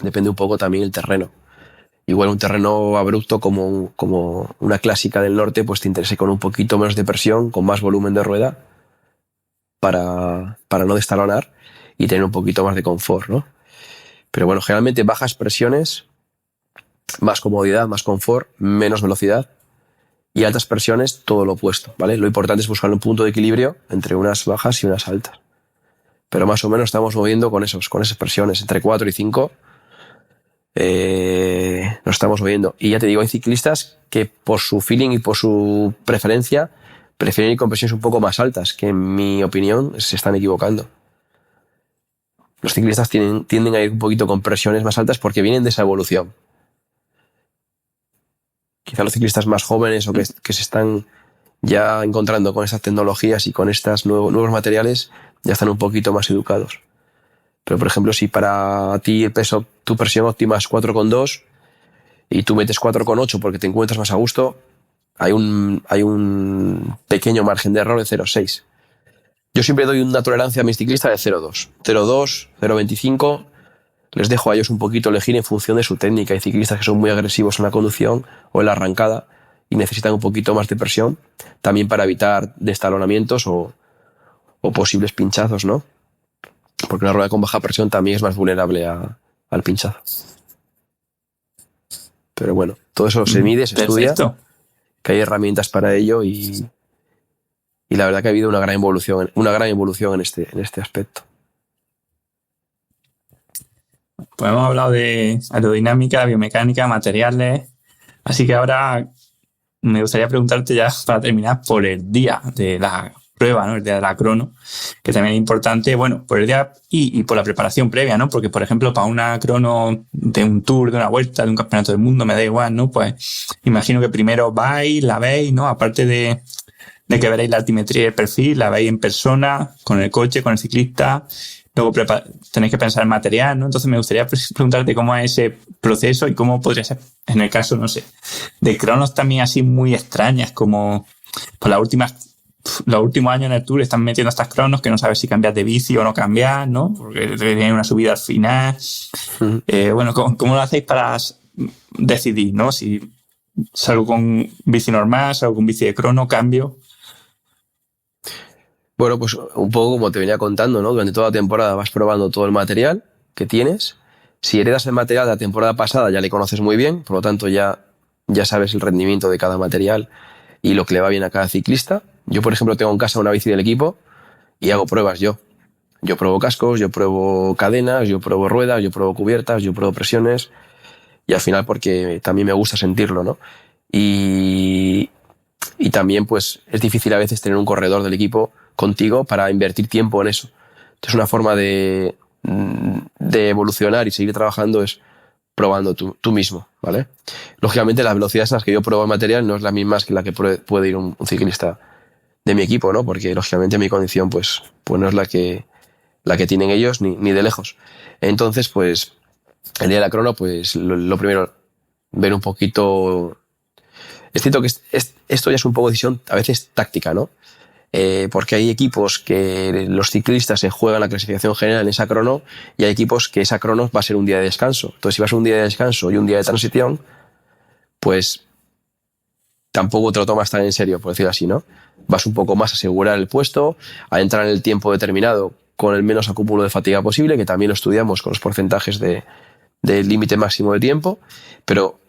Depende un poco también el terreno. Igual un terreno abrupto como una clásica del norte, pues te interesa con un poquito menos de presión, con más volumen de rueda, para no destalonar y tener un poquito más de confort, ¿no? Pero bueno, generalmente bajas presiones, más comodidad, más confort, menos velocidad, y altas presiones, todo lo opuesto, ¿vale? Lo importante es buscar un punto de equilibrio entre unas bajas y unas altas. Pero más o menos estamos moviendo con esas presiones, entre 4 y 5. Nos estamos moviendo. Y ya te digo, hay ciclistas que por su feeling y por su preferencia prefieren ir con presiones un poco más altas, que en mi opinión se están equivocando. Los ciclistas tienden a ir un poquito con presiones más altas porque vienen de esa evolución. Quizá los ciclistas más jóvenes o que se están ya encontrando con estas tecnologías y con estos nuevos materiales ya están un poquito más educados. Pero, por ejemplo, si para ti tu presión óptima es 4,2 y tú metes 4,8 porque te encuentras más a gusto, hay un pequeño margen de error de 0,6. Yo siempre doy una tolerancia a mis ciclistas de 0,2. 0,2, 0,25. Les dejo a ellos un poquito elegir en función de su técnica. Hay ciclistas que son muy agresivos en la conducción o en la arrancada y necesitan un poquito más de presión, también para evitar destalonamientos o posibles pinchazos, ¿no? Porque una rueda con baja presión también es más vulnerable al pinchazo. Pero bueno, todo eso se mide, se estudia, que hay herramientas para ello y la verdad que ha habido una gran evolución en este aspecto. Pues hemos hablado de aerodinámica, biomecánica, materiales, así que ahora me gustaría preguntarte ya para terminar por el día de la prueba, ¿no? El día de la crono, que también es importante, bueno, por el día y por la preparación previa, ¿no? Porque, por ejemplo, para una crono de un tour, de una vuelta, de un campeonato del mundo, me da igual, ¿no? Pues imagino que primero vais, la veis, ¿no? Aparte de que veréis la altimetría y el perfil, la veis en persona, con el coche, con el ciclista, luego tenéis que pensar en material, ¿no? Entonces me gustaría preguntarte cómo es ese proceso y cómo podría ser, en el caso, no sé, de cronos también así muy extrañas, como pues los últimos años en el Tour están metiendo estas cronos que no sabes si cambias de bici o no cambias, ¿no? Porque tiene una subida al final. Bueno, ¿cómo lo hacéis para decidir, ¿no? Si salgo con bici normal, salgo con bici de crono, cambio. Bueno, pues un poco como te venía contando, ¿no? Durante toda la temporada vas probando todo el material que tienes. Si heredas el material de la temporada pasada ya le conoces muy bien, por lo tanto ya sabes el rendimiento de cada material y lo que le va bien a cada ciclista. Yo, por ejemplo, tengo en casa una bici del equipo y hago pruebas yo. Yo pruebo cascos, yo pruebo cadenas, yo pruebo ruedas, yo pruebo cubiertas, yo pruebo presiones y al final porque también me gusta sentirlo, ¿no? Y también pues es difícil a veces tener un corredor del equipo contigo para invertir tiempo en eso. Entonces una forma de evolucionar y seguir trabajando es probando tú mismo, ¿vale? Lógicamente las velocidades a las que yo pruebo el material no es la misma que la que puede ir un ciclista de mi equipo, ¿no? Porque lógicamente mi condición pues no es la que tienen ellos ni de lejos. Entonces pues el día de la crono pues lo primero, ver un poquito. Es cierto que esto ya es un poco decisión a veces táctica, ¿no? Porque hay equipos que los ciclistas se juegan la clasificación general en esa crono y hay equipos que esa crono va a ser un día de descanso. Entonces, si vas un día de descanso y un día de transición, pues tampoco te lo tomas tan en serio, por decirlo así, ¿no? Vas un poco más a asegurar el puesto, a entrar en el tiempo determinado con el menos acúmulo de fatiga posible, que también lo estudiamos con los porcentajes del límite máximo de tiempo, pero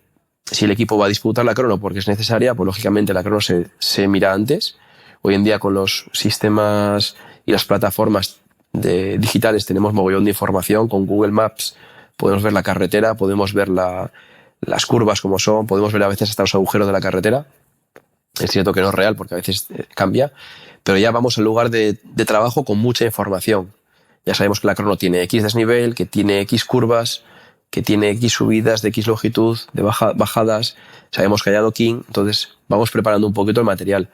si el equipo va a disputar la crono porque es necesaria, pues lógicamente la crono se mira antes. Hoy en día con los sistemas y las plataformas digitales tenemos mogollón de información. Con Google Maps podemos ver la carretera, podemos ver la las curvas como son, podemos ver a veces hasta los agujeros de la carretera. Es cierto que no es real porque a veces cambia, pero ya vamos al lugar de trabajo con mucha información. Ya sabemos que la crono tiene X desnivel, que tiene X curvas, que tiene X subidas de X longitud, de bajadas, sabemos que hay adoquín, entonces vamos preparando un poquito el material.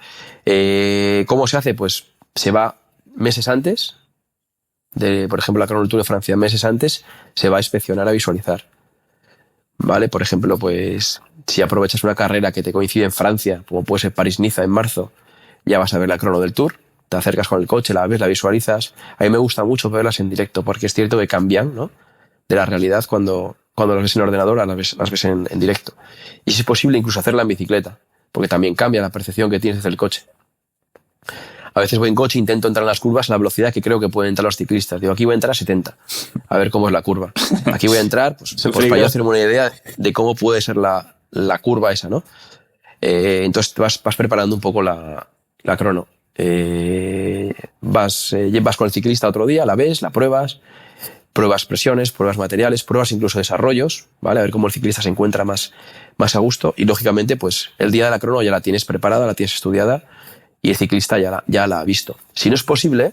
¿Cómo se hace? Pues se va meses antes, por ejemplo, la crono del Tour de Francia, meses antes, se va a inspeccionar, a visualizar. ¿Vale? Por ejemplo, pues si aprovechas una carrera que te coincide en Francia, como puede ser París-Niza en marzo, ya vas a ver la crono del Tour, te acercas con el coche, la ves, la visualizas. A mí me gusta mucho verlas en directo porque es cierto que cambian, ¿no?, de la realidad cuando las ves en el ordenador, las ves en directo. Y si es posible incluso hacerla en bicicleta, porque también cambia la percepción que tienes desde el coche. A veces voy en coche e intento entrar en las curvas a la velocidad que creo que pueden entrar los ciclistas. Digo, aquí voy a entrar a 70, a ver cómo es la curva. Aquí voy a entrar, pues para yo hacerme una idea de cómo puede ser la curva esa, ¿no? Entonces vas preparando un poco la crono. Vas con el ciclista otro día, la ves, la pruebas presiones, pruebas materiales, pruebas incluso desarrollos, ¿vale? A ver cómo el ciclista se encuentra más a gusto y, lógicamente, pues el día de la crono ya la tienes preparada, la tienes estudiada y el ciclista ya la ha visto. Si no es posible,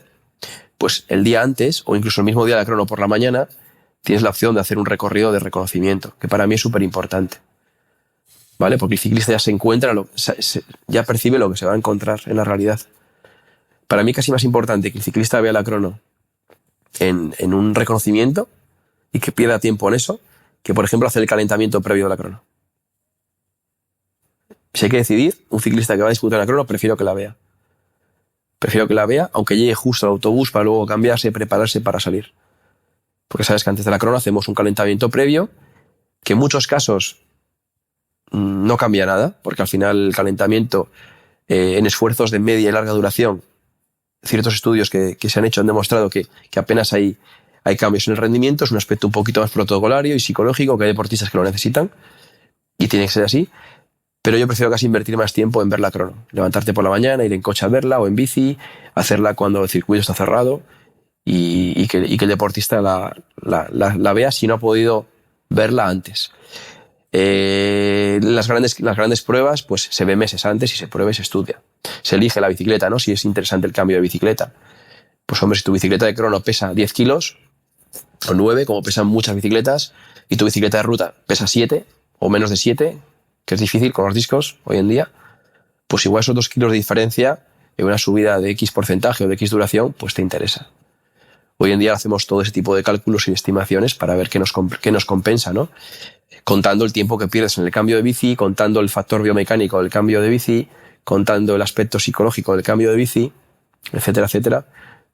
pues el día antes o incluso el mismo día de la crono por la mañana tienes la opción de hacer un recorrido de reconocimiento, que para mí es súper importante, ¿vale? Porque el ciclista ya se encuentra, ya percibe lo que se va a encontrar en la realidad. Para mí casi más importante que el ciclista vea la crono en un reconocimiento y que pierda tiempo en eso, que por ejemplo hacer el calentamiento previo a la crono. Si hay que decidir, un ciclista que va a disputar la crono, prefiero que la vea. Prefiero que la vea, aunque llegue justo al autobús para luego cambiarse, prepararse para salir. Porque sabes que antes de la crono hacemos un calentamiento previo, que en muchos casos no cambia nada, porque al final el calentamiento en esfuerzos de media y larga duración, ciertos estudios que se han hecho han demostrado que apenas hay cambios en el rendimiento. Es un aspecto un poquito más protocolario y psicológico, que hay deportistas que lo necesitan y tiene que ser así, pero yo prefiero casi invertir más tiempo en ver la crono, levantarte por la mañana, ir en coche a verla o en bici, hacerla cuando el circuito está cerrado y que el deportista la vea si no ha podido verla antes. Las grandes pruebas pues se ve meses antes y se prueba y se estudia. Se elige la bicicleta, ¿no? Si es interesante el cambio de bicicleta. Pues hombre, si tu bicicleta de crono pesa 10 kilos o 9, como pesan muchas bicicletas, y tu bicicleta de ruta pesa 7 o menos de 7, que es difícil con los discos hoy en día, pues igual esos 2 kilos de diferencia en una subida de X porcentaje o de X duración, pues te interesa. Hoy en día hacemos todo ese tipo de cálculos y estimaciones para ver qué nos compensa, ¿no? Contando el tiempo que pierdes en el cambio de bici, contando el factor biomecánico del cambio de bici, contando el aspecto psicológico del cambio de bici, etcétera, etcétera,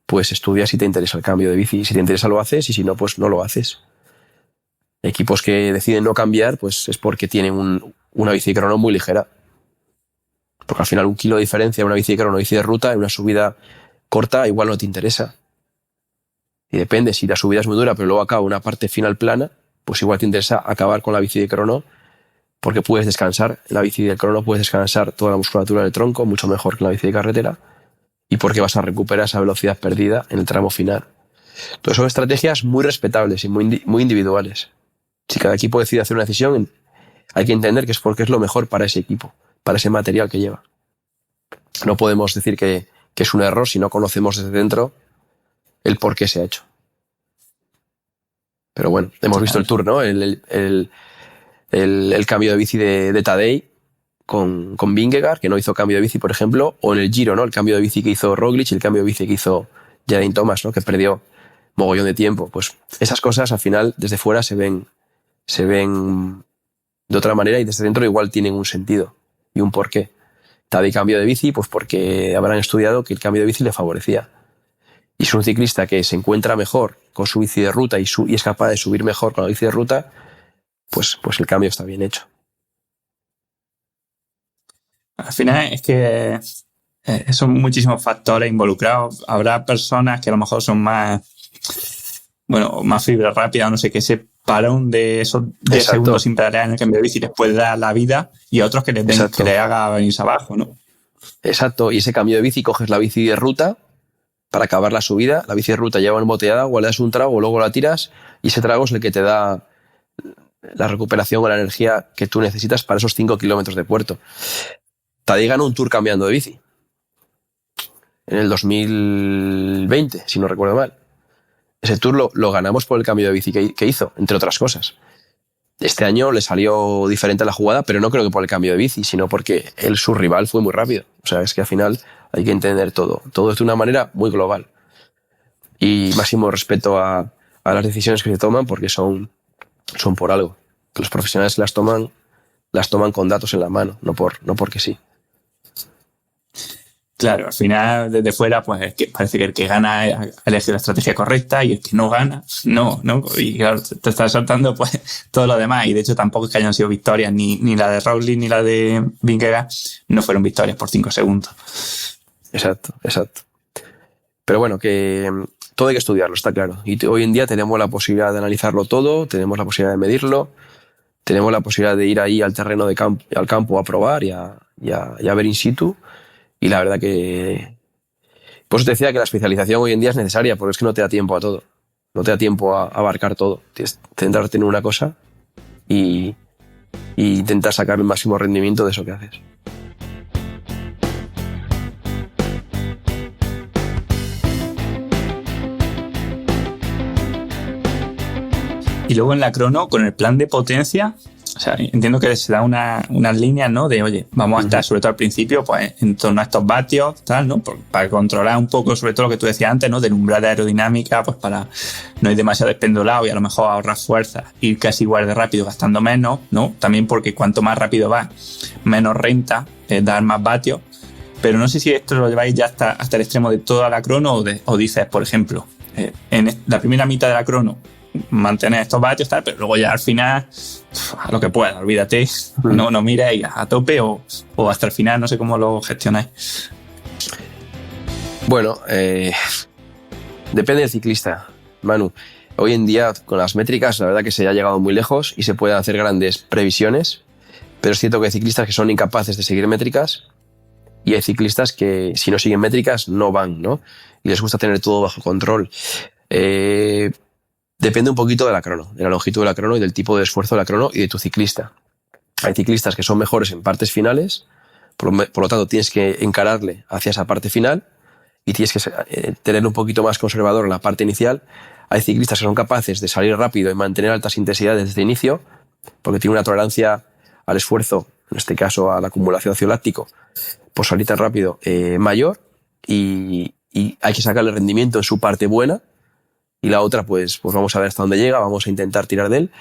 pues estudia si te interesa el cambio de bici. Si te interesa lo haces y si no, pues no lo haces. Equipos que deciden no cambiar, pues es porque tienen una bici de crono muy ligera. Porque al final 1 kilo de diferencia en una bici de crono, una bici de ruta, en una subida corta, igual no te interesa. Y depende, si la subida es muy dura pero luego acaba una parte final plana, pues igual te interesa acabar con la bici de crono, porque puedes descansar. En la bici de crono puedes descansar toda la musculatura del tronco, mucho mejor que en la bici de carretera, y porque vas a recuperar esa velocidad perdida en el tramo final. Entonces son estrategias muy respetables y muy individuales. Si cada equipo decide hacer una decisión, hay que entender que es porque es lo mejor para ese equipo, para ese material que lleva. No podemos decir que es un error si no conocemos desde dentro el por qué se ha hecho. Pero bueno, hemos visto el Tour, ¿no? El cambio de bici de Tadej con Vingegaard, que no hizo cambio de bici, por ejemplo, o en el Giro, ¿no? El cambio de bici que hizo Roglic y el cambio de bici que hizo Geraint Thomas, ¿no? Que perdió mogollón de tiempo. Pues esas cosas al final desde fuera se ven de otra manera y desde dentro igual tienen un sentido y un porqué. Tadej cambio de bici, pues porque habrán estudiado que el cambio de bici le favorecía. Y es un ciclista que se encuentra mejor con su bici de ruta y es capaz de subir mejor con la bici de ruta, pues el cambio está bien hecho. Al final es que son muchísimos factores involucrados. Habrá personas que a lo mejor son más fibra rápida, no sé, que ese parón de esos 10 segundos sin pedalear en el cambio de bici les puede dar la vida, y a otros que les haga venirse abajo, ¿no? Exacto, y ese cambio de bici, coges la bici de ruta para acabar la subida, la bici de ruta lleva una botella de agua, le das un trago, luego la tiras y ese trago es el que te da la recuperación o la energía que tú necesitas para esos 5 kilómetros de puerto. Tadej ganó un Tour cambiando de bici en el 2020, si no recuerdo mal. Ese Tour lo ganamos por el cambio de bici que hizo, entre otras cosas. Este año le salió diferente la jugada, pero no creo que por el cambio de bici, sino porque su rival fue muy rápido. O sea, es que al final hay que entender todo de una manera muy global. Y máximo respeto a las decisiones que se toman, porque son por algo. Que los profesionales las toman con datos en la mano, no porque sí. Claro, al final, desde fuera, pues es que parece que el que gana ha elegido la estrategia correcta y el que no gana, no. Y claro, te está saltando pues todo lo demás. Y de hecho tampoco es que hayan sido victorias, ni la de Roglic ni la de Vingegaard no fueron victorias por 5 segundos. Exacto. Pero bueno, que todo hay que estudiarlo, está claro. Y hoy en día tenemos la posibilidad de analizarlo todo, tenemos la posibilidad de medirlo, tenemos la posibilidad de ir ahí al terreno al campo a probar y a ver in situ. Y la verdad que... Por eso te decía que la especialización hoy en día es necesaria, porque es que no te da tiempo a todo. No te da tiempo a abarcar todo. Tienes que intentar tener una cosa y intentar sacar el máximo rendimiento de eso que haces. Y luego en la crono, con el plan de potencia, o sea, entiendo que se da unas líneas, ¿no? De, oye, vamos a estar, sobre todo al principio, pues en torno a estos vatios, tal, ¿no? Para controlar un poco, sobre todo lo que tú decías antes, ¿no? Del umbral de aerodinámica, pues para no ir demasiado despendolado y a lo mejor ahorrar fuerza, ir casi igual de rápido gastando menos, ¿no? También porque cuanto más rápido vas, menos renta dar más vatios. Pero no sé si esto lo lleváis ya hasta el extremo de toda la crono o dices, por ejemplo, en la primera mitad de la crono, mantener estos vatios, tal, pero luego ya al final, a lo que pueda, olvídate, no miréis a tope o hasta el final, no sé cómo lo gestionáis. Bueno, depende del ciclista, Manu. Hoy en día, con las métricas, la verdad que se ha llegado muy lejos y se pueden hacer grandes previsiones, pero es cierto que hay ciclistas que son incapaces de seguir métricas y hay ciclistas que, si no siguen métricas, no van, ¿no? Y les gusta tener todo bajo control. Depende un poquito de la crono, de la longitud de la crono y del tipo de esfuerzo de la crono y de tu ciclista. Hay ciclistas que son mejores en partes finales, por lo tanto tienes que encararle hacia esa parte final y tienes que tener un poquito más conservador en la parte inicial. Hay ciclistas que son capaces de salir rápido y mantener altas intensidades desde el inicio, porque tienen una tolerancia al esfuerzo, en este caso a la acumulación de ácido láctico, por salir tan rápido mayor y hay que sacarle rendimiento en su parte buena. Y la otra, pues vamos a ver hasta dónde llega, vamos a intentar tirar de él.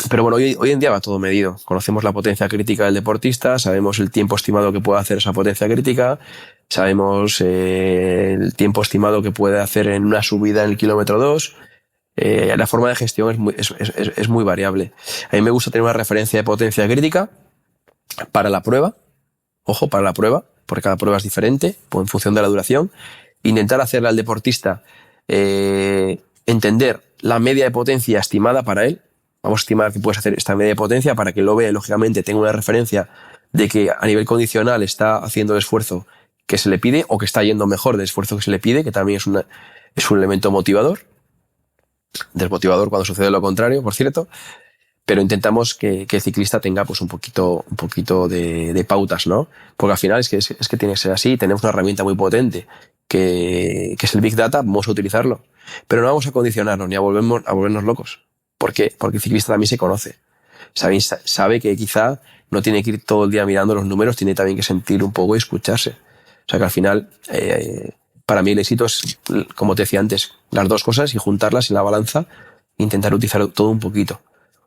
Pero bueno, hoy en día va todo medido. Conocemos la potencia crítica del deportista, sabemos el tiempo estimado que puede hacer esa potencia crítica, sabemos el tiempo estimado que puede hacer en una subida en el kilómetro 2. La forma de gestión es muy variable. A mí me gusta tener una referencia de potencia crítica para la prueba. Ojo, para la prueba, porque cada prueba es diferente, pues en función de la duración. Intentar hacerle al deportista entender la media de potencia estimada para él. Vamos a estimar que puedes hacer esta media de potencia para que lo vea, lógicamente, tenga una referencia de que a nivel condicional está haciendo el esfuerzo que se le pide o que está yendo mejor del esfuerzo que se le pide, que también es un elemento motivador. Desmotivador cuando sucede lo contrario, por cierto. Pero intentamos que el ciclista tenga pues un poquito de pautas, ¿no? Porque al final es que tiene que ser así. Tenemos una herramienta muy potente que es el Big Data, vamos a utilizarlo. Pero no vamos a condicionarnos ni a volvernos locos. ¿Por qué? Porque el ciclista también se conoce. Sabe que quizá no tiene que ir todo el día mirando los números, tiene también que sentir un poco y escucharse. O sea que al final, para mí el éxito es, como te decía antes, las dos cosas y juntarlas en la balanza, intentar utilizar todo un poquito.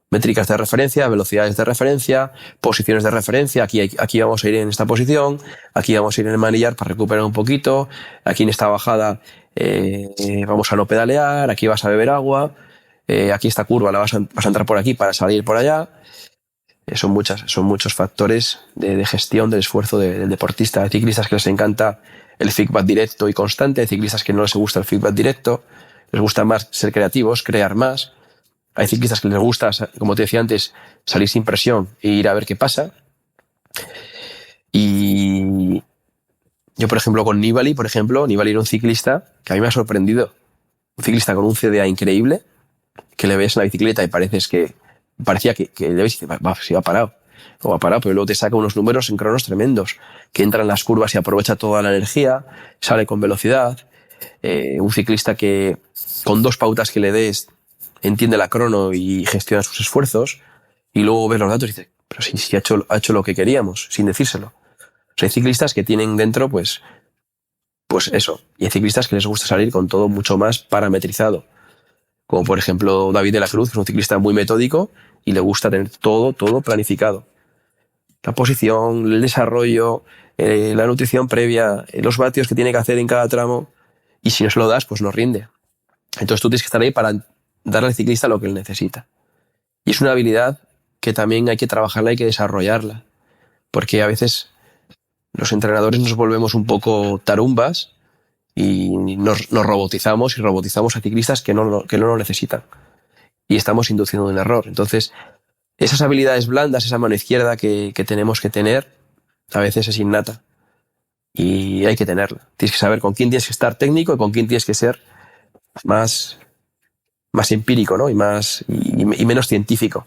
Métricas de referencia, velocidades de referencia, posiciones de referencia. Aquí vamos a ir en esta posición, aquí vamos a ir en el manillar para recuperar un poquito, aquí en esta bajada vamos a no pedalear, aquí vas a beber agua, aquí esta curva vas a entrar por aquí para salir por allá. Son muchos factores de gestión del esfuerzo del deportista. Hay ciclistas que les encanta el feedback directo y constante, hay ciclistas que no les gusta el feedback directo, les gusta más ser creativos, crear más. Hay ciclistas que les gusta, como te decía antes, salir sin presión e ir a ver qué pasa. Y yo, por ejemplo, con Nibali era un ciclista que a mí me ha sorprendido. Un ciclista con un CDA increíble, que le ves en la bicicleta y parecía que le ves y dices, si va parado, o va parado, pero luego te saca unos números en cronos tremendos, que entra en las curvas y aprovecha toda la energía, sale con velocidad. Un ciclista que con 2 pautas que le des entiende la crono y gestiona sus esfuerzos, y luego ves los datos y dices, pero si ha hecho lo que queríamos, sin decírselo. O sea, hay ciclistas que tienen dentro, pues eso. Y hay ciclistas que les gusta salir con todo mucho más parametrizado. Como por ejemplo David de la Cruz, que es un ciclista muy metódico y le gusta tener todo planificado. La posición, el desarrollo, la nutrición previa, los vatios que tiene que hacer en cada tramo. Y si no se lo das, pues no rinde. Entonces tú tienes que estar ahí para darle al ciclista lo que él necesita. Y es una habilidad que también hay que trabajarla, hay que desarrollarla. Porque a veces los entrenadores nos volvemos un poco tarumbas y nos robotizamos a ciclistas que no lo necesitan. Y estamos induciendo un error. Entonces, esas habilidades blandas, esa mano izquierda que tenemos que tener, a veces es innata. Y hay que tenerla. Tienes que saber con quién tienes que estar técnico y con quién tienes que ser más empírico, ¿no? Y menos científico.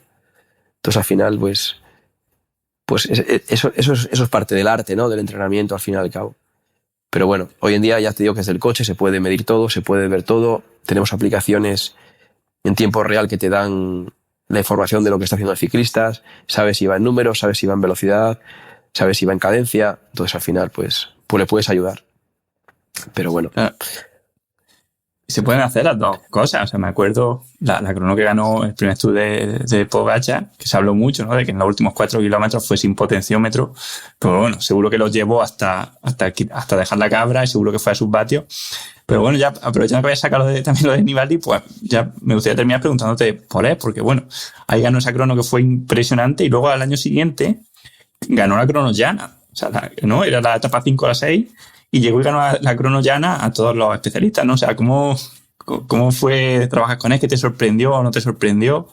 Entonces, al final, pues eso es parte del arte, ¿no? Del entrenamiento, al fin y al cabo. Pero bueno, hoy en día ya te digo que desde el coche se puede medir todo, se puede ver todo. Tenemos aplicaciones en tiempo real que te dan la información de lo que está haciendo el ciclista. Sabes si va en números, sabes si va en velocidad, sabes si va en cadencia. Entonces, al final, pues le puedes ayudar. Pero bueno. Se pueden hacer las dos cosas. O sea, me acuerdo la crono que ganó el primer Tour de Pogačar, que se habló mucho, ¿no? De que en los últimos 4 kilómetros fue sin potenciómetro. Pero bueno, seguro que los llevó hasta dejar la cabra y seguro que fue a sus vatios. Pero bueno, ya aprovechando que había sacado también lo de Nibali, pues ya me gustaría terminar preguntándote por él, porque bueno, ahí ganó esa crono que fue impresionante y luego al año siguiente ganó la crono llana. O sea, ¿no? Era la etapa 5 a la 6 y llegó y ganó la crono llana a todos los especialistas, ¿no? O sea, ¿cómo fue trabajar con él? ¿Qué te sorprendió o no te sorprendió?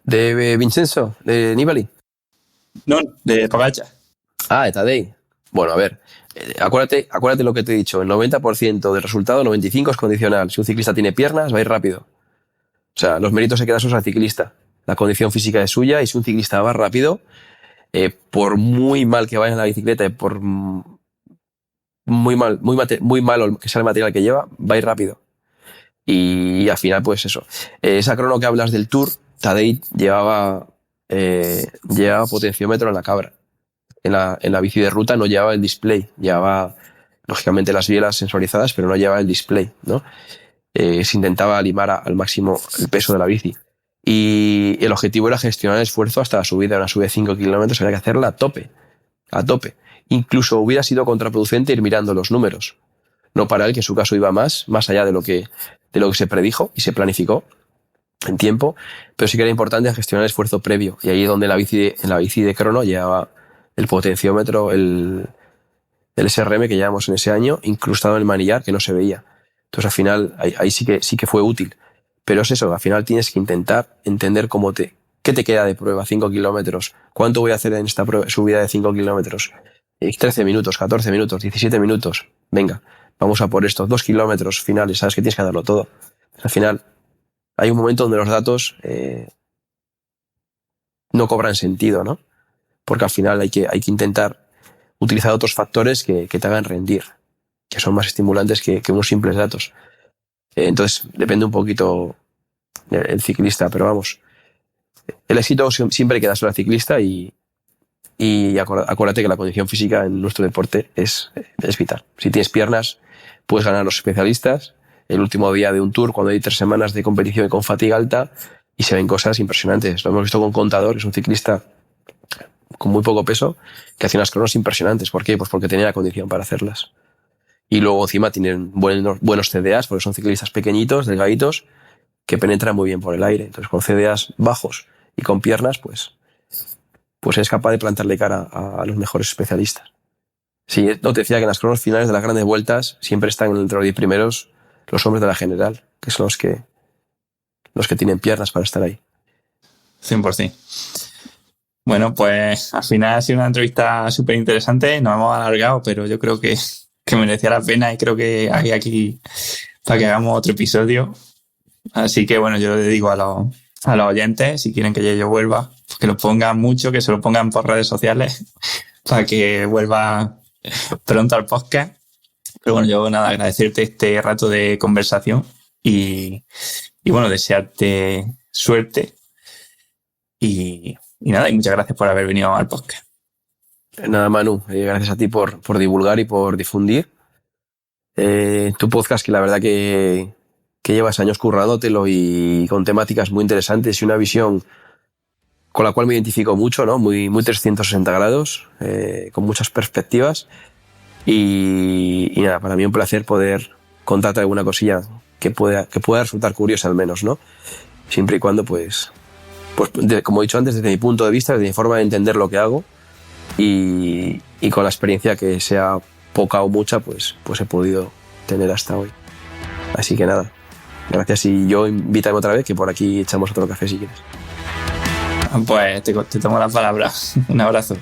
¿De Vincenzo? ¿De Nibali? No, de Pogačar. De Tadej. Bueno, a ver, acuérdate lo que te he dicho. El 90% del resultado, el 95% es condicional. Si un ciclista tiene piernas, va a ir rápido. O sea, los méritos se quedan solos al ciclista. La condición física es suya y si un ciclista va rápido, por muy mal que vaya en la bicicleta y por muy malo que sea el material que lleva, va a ir rápido. Y al final, pues eso. Esa crono que hablas del Tour, Tadej llevaba potenciómetro en la cabra. En la bici de ruta no llevaba el display, llevaba lógicamente las bielas sensorizadas, pero no llevaba el display, ¿no? Se intentaba limar al máximo el peso de la bici. Y el objetivo era gestionar el esfuerzo hasta la subida. Una subida de 5 kilómetros había que hacerla a tope. Incluso hubiera sido contraproducente ir mirando los números. No para él, que en su caso iba más allá de lo que se predijo y se planificó en tiempo, pero sí que era importante gestionar el esfuerzo previo. Y ahí es donde en la bici de crono llevaba el potenciómetro, el SRM que llevamos en ese año, incrustado en el manillar, que no se veía. Entonces, al final, ahí sí que fue útil. Pero es eso, al final tienes que intentar entender qué te queda de prueba, 5 kilómetros. ¿Cuánto voy a hacer en esta subida de 5 kilómetros? 13 minutos, 14 minutos, 17 minutos. Venga, vamos a por estos 2 kilómetros finales. Sabes que tienes que darlo todo. Al final, hay un momento donde los datos no cobran sentido, ¿no? Porque al final hay que intentar utilizar otros factores que te hagan rendir, que son más estimulantes que unos simples datos. Entonces, depende un poquito el ciclista, pero vamos, el éxito siempre queda solo al ciclista y acuérdate que la condición física en nuestro deporte es vital. Si tienes piernas, puedes ganar a los especialistas. El último día de un Tour, cuando hay 3 semanas de competición y con fatiga alta, y se ven cosas impresionantes. Lo hemos visto con Contador, que es un ciclista con muy poco peso, que hacía unas cronos impresionantes. ¿Por qué? Pues porque tenía la condición para hacerlas. Y luego encima tienen buenos CDAs, porque son ciclistas pequeñitos, delgaditos, que penetran muy bien por el aire. Entonces, con CDAs bajos y con piernas, pues es capaz de plantarle cara a los mejores especialistas. Sí, no te decía que en las cronos finales de las grandes vueltas siempre están entre los 10 primeros los hombres de la general, que son los que tienen piernas para estar ahí. 100%. Bueno, pues al final ha sido una entrevista súper interesante. Nos hemos alargado, pero yo creo que merecía la pena y creo que hay aquí para que hagamos otro episodio. Así que bueno, yo le digo a los oyentes, si quieren que yo vuelva, pues que lo pongan mucho, que se lo pongan por redes sociales para que vuelva pronto al podcast. Pero bueno, yo nada, agradecerte este rato de conversación y bueno, desearte suerte y nada, y muchas gracias por haber venido al podcast. Nada, Manu, gracias a ti por divulgar y por difundir tu podcast, que la verdad que llevas años currándotelo y con temáticas muy interesantes y una visión con la cual me identifico mucho, ¿no? Muy 360 grados, con muchas perspectivas. Y nada, para mí un placer poder contarte alguna cosilla que pueda resultar curiosa al menos, ¿no? Siempre y cuando, pues como he dicho antes, desde mi punto de vista, desde mi forma de entender lo que hago y con la experiencia, que sea poca o mucha, pues he podido tener hasta hoy. Así que nada, gracias, y yo invítame otra vez, que por aquí echamos otro café si quieres. Pues te tomo la palabra. Un abrazo.